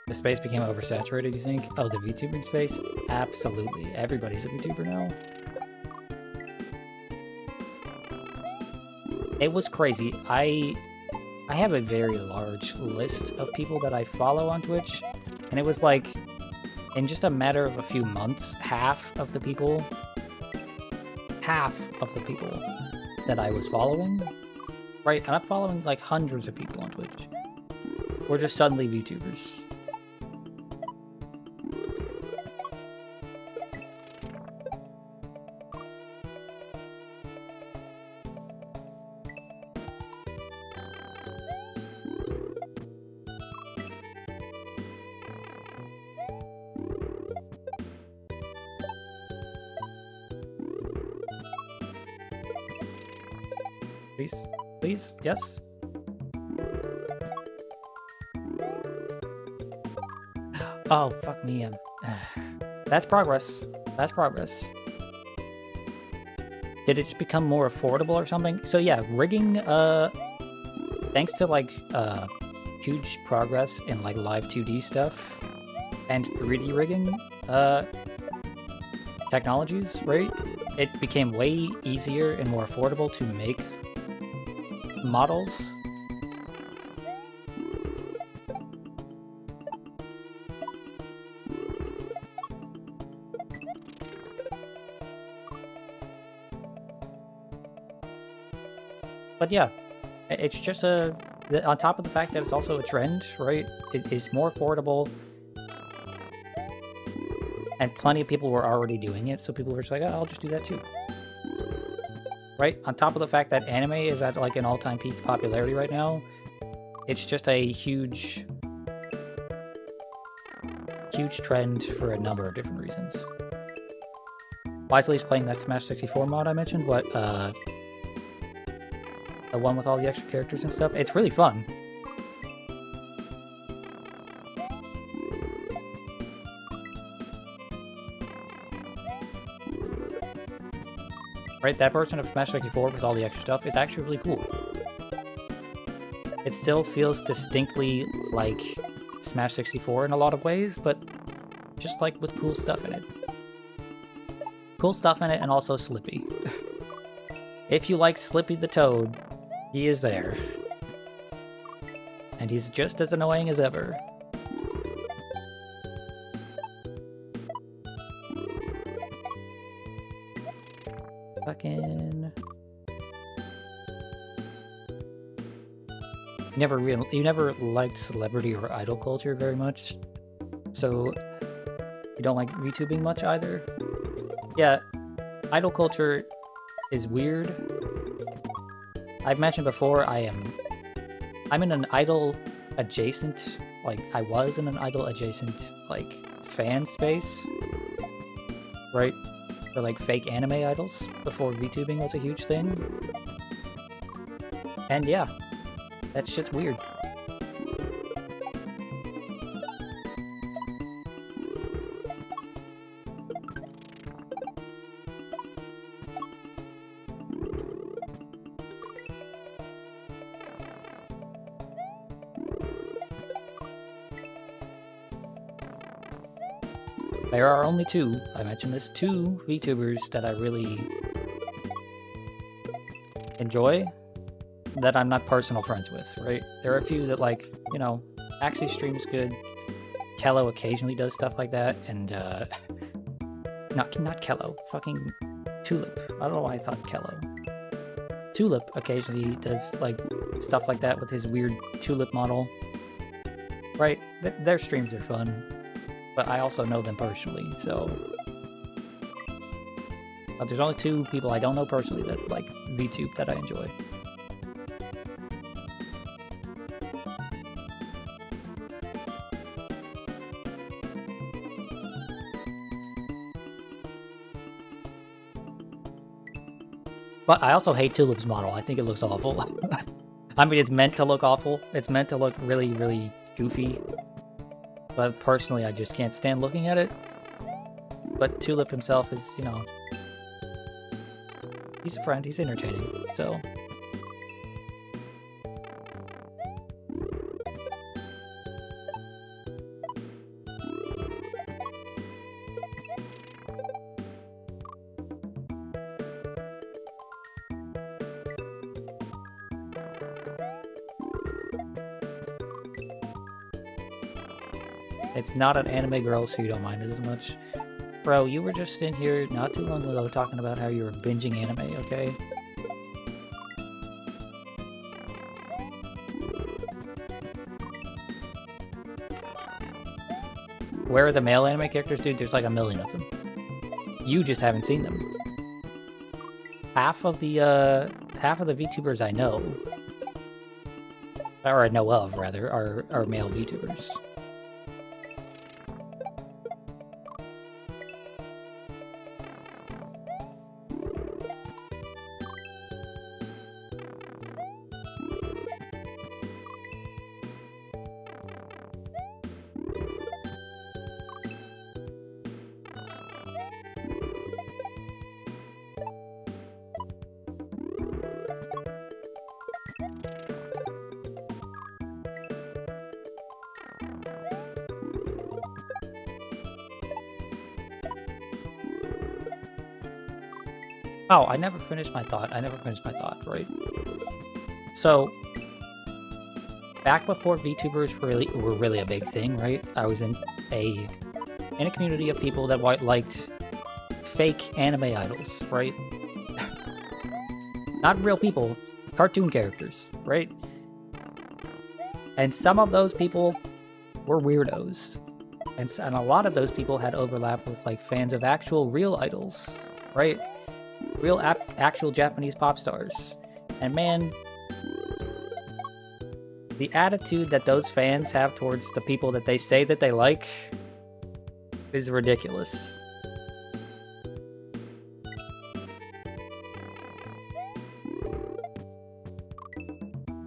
The space became oversaturated, you think? Oh, the VTubing space? Absolutely. Everybody's a VTuber now. It was crazy. I have a very large list of people that I follow on Twitch, and it was like, in just a matter of a few months, half of the people that I was following, right? And I'm following like hundreds of people on Twitch, were just suddenly VTubers. Please, yes. Oh, fuck me. That's progress. That's progress. Did it just become more affordable or something? So yeah, rigging, thanks to like, huge progress in like live 2D stuff and 3D rigging, technologies, right? It became way easier and more affordable to make models. But yeah, it's just on top of the fact that it's also a trend, right? It is more affordable, and plenty of people were already doing it, so people were just like, oh, I'll just do that too. Right? On top of the fact that anime is at like an all-time peak popularity right now, it's just a huge trend for a number of different reasons. Wisely's playing that Smash 64 mod I mentioned, but the one with all the extra characters and stuff. It's really fun. Right, that version of Smash 64 with all the extra stuff is actually really cool. It still feels distinctly like Smash 64 in a lot of ways, but just like with cool stuff in it. Cool stuff in it, and also Slippy. If you like Slippy the Toad, he is there. And he's just as annoying as ever. second. You never liked celebrity or idol culture very much, so you don't like VTubing much either. Yeah, idol culture is weird. I've mentioned before, I'm in an idol adjacent, like I was in an idol adjacent like fan space, right? For like fake anime idols before VTubing was a huge thing. And yeah, that shit's weird. There are only two, I mentioned this, two VTubers that I really enjoy that I'm not personal friends with, right? There are a few that, like, you know, actually streams good. Kello occasionally does stuff like that, and not Kello, fucking Tulip. I don't know why I thought Kello. Tulip occasionally does like stuff like that with his weird tulip model. Right? Their streams are fun, but I also know them personally, so. But there's only two people I don't know personally that like VTube that I enjoy. But I also hate Tulip's model. I think it looks awful. I mean, it's meant to look awful. It's meant to look really, really goofy. But personally, I just can't stand looking at it. But Tulip himself is, you know, he's a friend. He's entertaining. So. It's not an anime girl, so you don't mind it as much. Bro, you were just in here not too long ago talking about how you were binging anime, okay? Where are the male anime characters, dude? There's like a million of them. You just haven't seen them. Half of the VTubers I know, or I know of rather, are male VTubers. Oh, I never finished my thought, right? So, back before VTubers were really a big thing, right? I was in a community of people that liked fake anime idols, right? Not real people, cartoon characters, right? And some of those people were weirdos. And a lot of those people had overlap with like fans of actual real idols, right? Real actual Japanese pop stars. And man, the attitude that those fans have towards the people that they say that they like is ridiculous.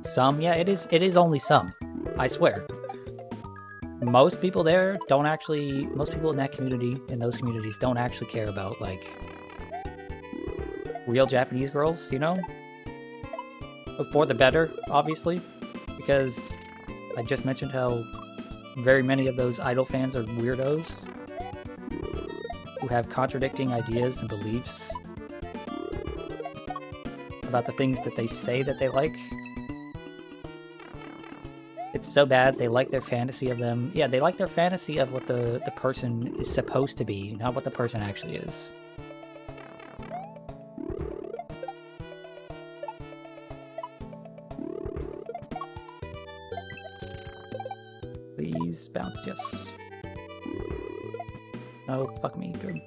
Some, yeah, it is only some. I swear. Most people there don't actually, most people in that community, in those communities, don't actually care about, like, real Japanese girls, you know? But for the better, obviously, because I just mentioned how very many of those idol fans are weirdos who have contradicting ideas and beliefs about the things that they say that they like. It's so bad, they like their fantasy of them. Yeah, they like their fantasy of what the person is supposed to be, not what the person actually is. please. Bounce, yes. Oh, fuck me. Good.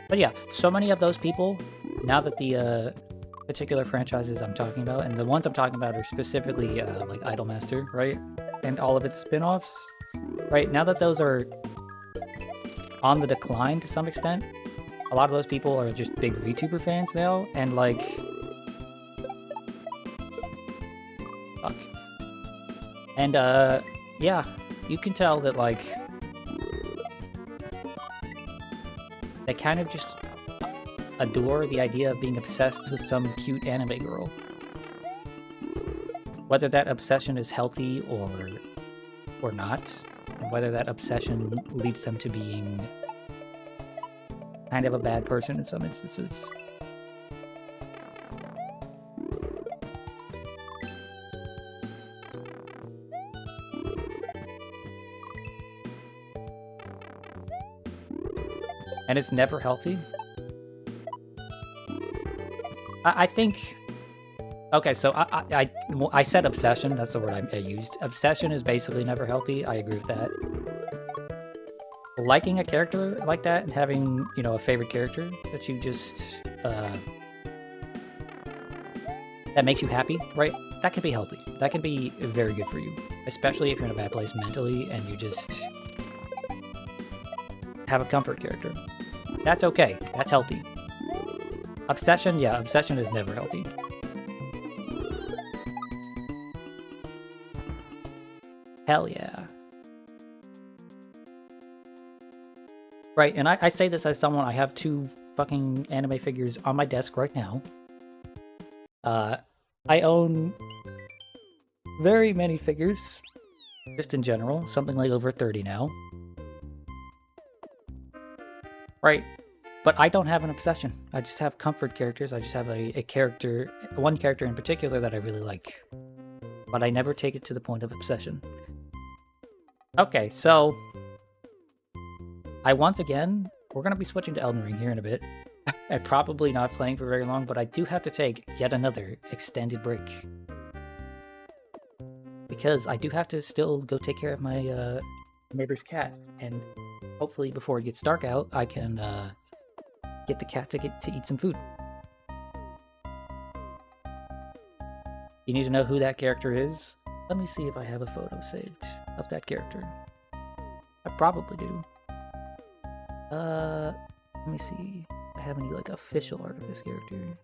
But yeah, so many of those people, now that the particular franchises I'm talking about, and the ones I'm talking about are specifically like Idolmaster, right? And all of its spin-offs, right? Now that those are on the decline to some extent, a lot of those people are just big VTuber fans now, and like... Fuck. And yeah, you can tell that like... they kind of just adore the idea of being obsessed with some cute anime girl. Whether that obsession is healthy or not, and whether that obsession leads them to being kind of a bad person in some instances. And it's never healthy. I think... Okay, so I said obsession, that's the word I used. Obsession is basically never healthy, I agree with that. Liking a character like that and having, you know, a favorite character that you just... that makes you happy, right? That can be healthy. That can be very good for you. Especially if you're in a bad place mentally and you just... have a comfort character. That's okay. That's healthy. Obsession, yeah, obsession is never healthy. Hell yeah. Right, and I say this as someone, I have 2 fucking anime figures on my desk right now. I own very many figures, just in general, something like over 30 now. Right, but I don't have an obsession. I just have comfort characters. I just have a character, one character in particular that I really like. But I never take it to the point of obsession. Okay, so... once again, we're going to be switching to Elden Ring here in a bit. I'm probably not playing for very long, but I do have to take yet another extended break. Because I do have to still go take care of my neighbor's cat, and hopefully before it gets dark out, I can get the cat to eat some food. You need to know who that character is? Let me see if I have a photo saved of that character. I probably do. Let me see if I have any, like, official art of this character.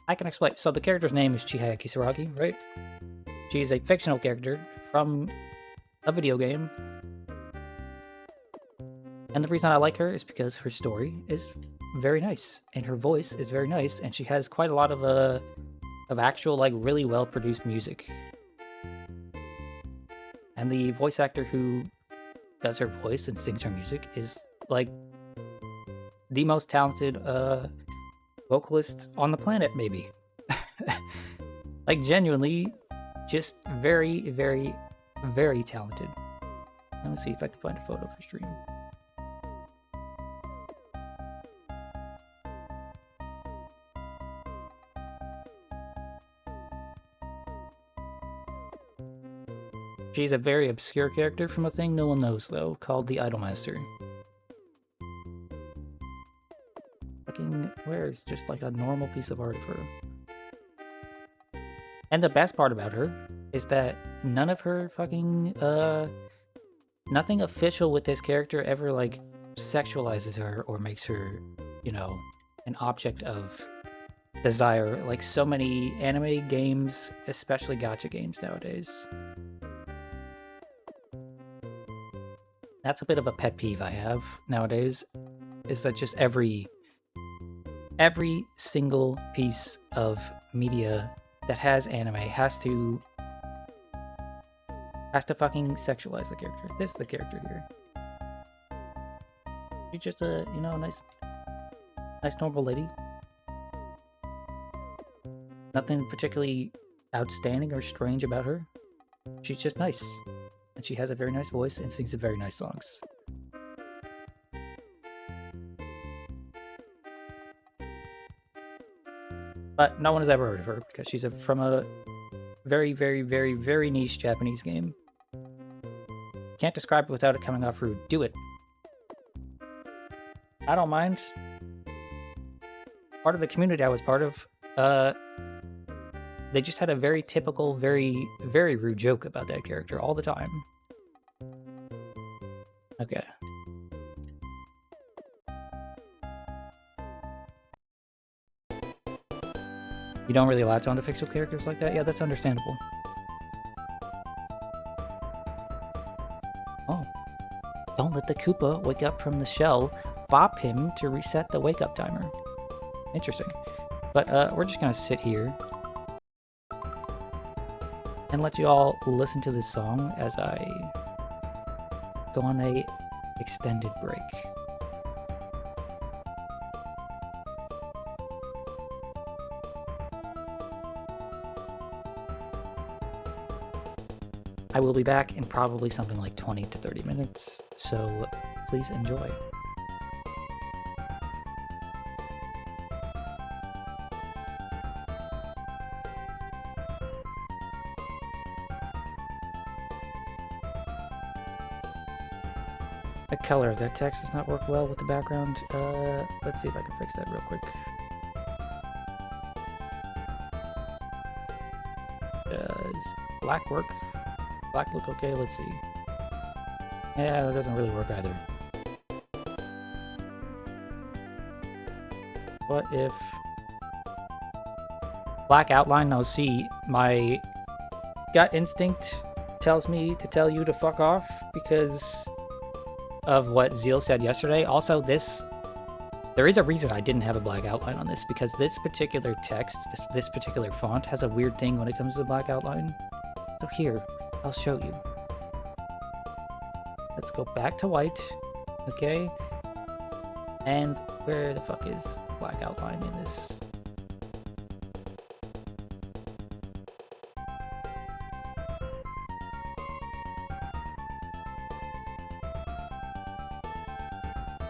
I can explain. So the character's name is Chihaya Kisaragi, right? She's a fictional character from a video game. And the reason I like her is because her story is very nice, and her voice is very nice, and she has quite a lot of actual, like, really well-produced music. And the voice actor who does her voice and sings her music is, like, the most talented vocalist on the planet, maybe. Like, genuinely, just very, very, very talented. Let me see if I can find a photo for stream. She's a very obscure character from a thing no one knows, though, called the Idolmaster. Fucking, where's just like a normal piece of art of her? And the best part about her is that none of her fucking, nothing official with this character ever, like, sexualizes her or makes her, you know, an object of desire, like so many anime games, especially gacha games nowadays. That's a bit of a pet peeve I have nowadays, is that just every single piece of media that has anime has to fucking sexualize the character. This is the character here. She's just a, you know, nice normal lady. Nothing particularly outstanding or strange about her. She's just nice. And she has a very nice voice and sings very nice songs. But no one has ever heard of her because she's from a very, very, very, very niche Japanese game. Can't describe it without it coming off rude. Do it. I don't mind. Part of the community I was part of, they just had a very typical, very, very rude joke about that character all the time. Okay. You don't really latch on to fictional characters like that? Yeah, that's understandable. Oh. Don't let the Koopa wake up from the shell. Bop him to reset the wake-up timer. Interesting. But we're just gonna sit here and let you all listen to this song as I go on a extended break. I will be back in probably something like 20 to 30 minutes, so please enjoy. The color of that text does not work well with the background. Let's see if I can fix that real quick. Does black work? Black look okay? Let's see. Yeah, that doesn't really work either. What if... black outline? No, see, my gut instinct tells me to tell you to fuck off because of what Zeal said yesterday. Also, there is a reason I didn't have a black outline on this, because this particular text, this particular font, has a weird thing when it comes to the black outline. So here, I'll show you. Let's go back to white, okay? And where the fuck is black outline in this?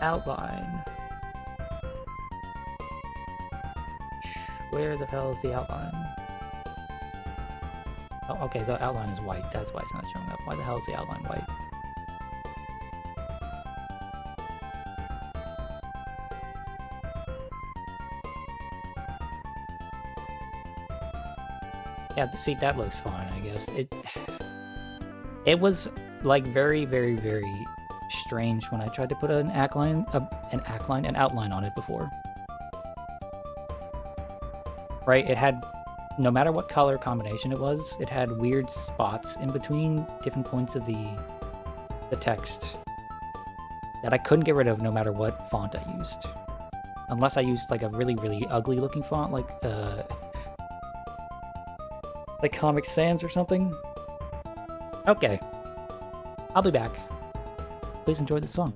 Outline. Where the hell is the outline? Oh, okay, the outline is white. That's why it's not showing up. Why the hell is the outline white? Yeah, see, that looks fine, I guess. It was, like, very, very, very strange when I tried to put an outline on it before. Right? It had, no matter what color combination it was, it had weird spots in between different points of the text that I couldn't get rid of no matter what font I used. Unless I used like a really, really ugly looking font like Comic Sans or something. Okay. I'll be back. Please enjoy the song.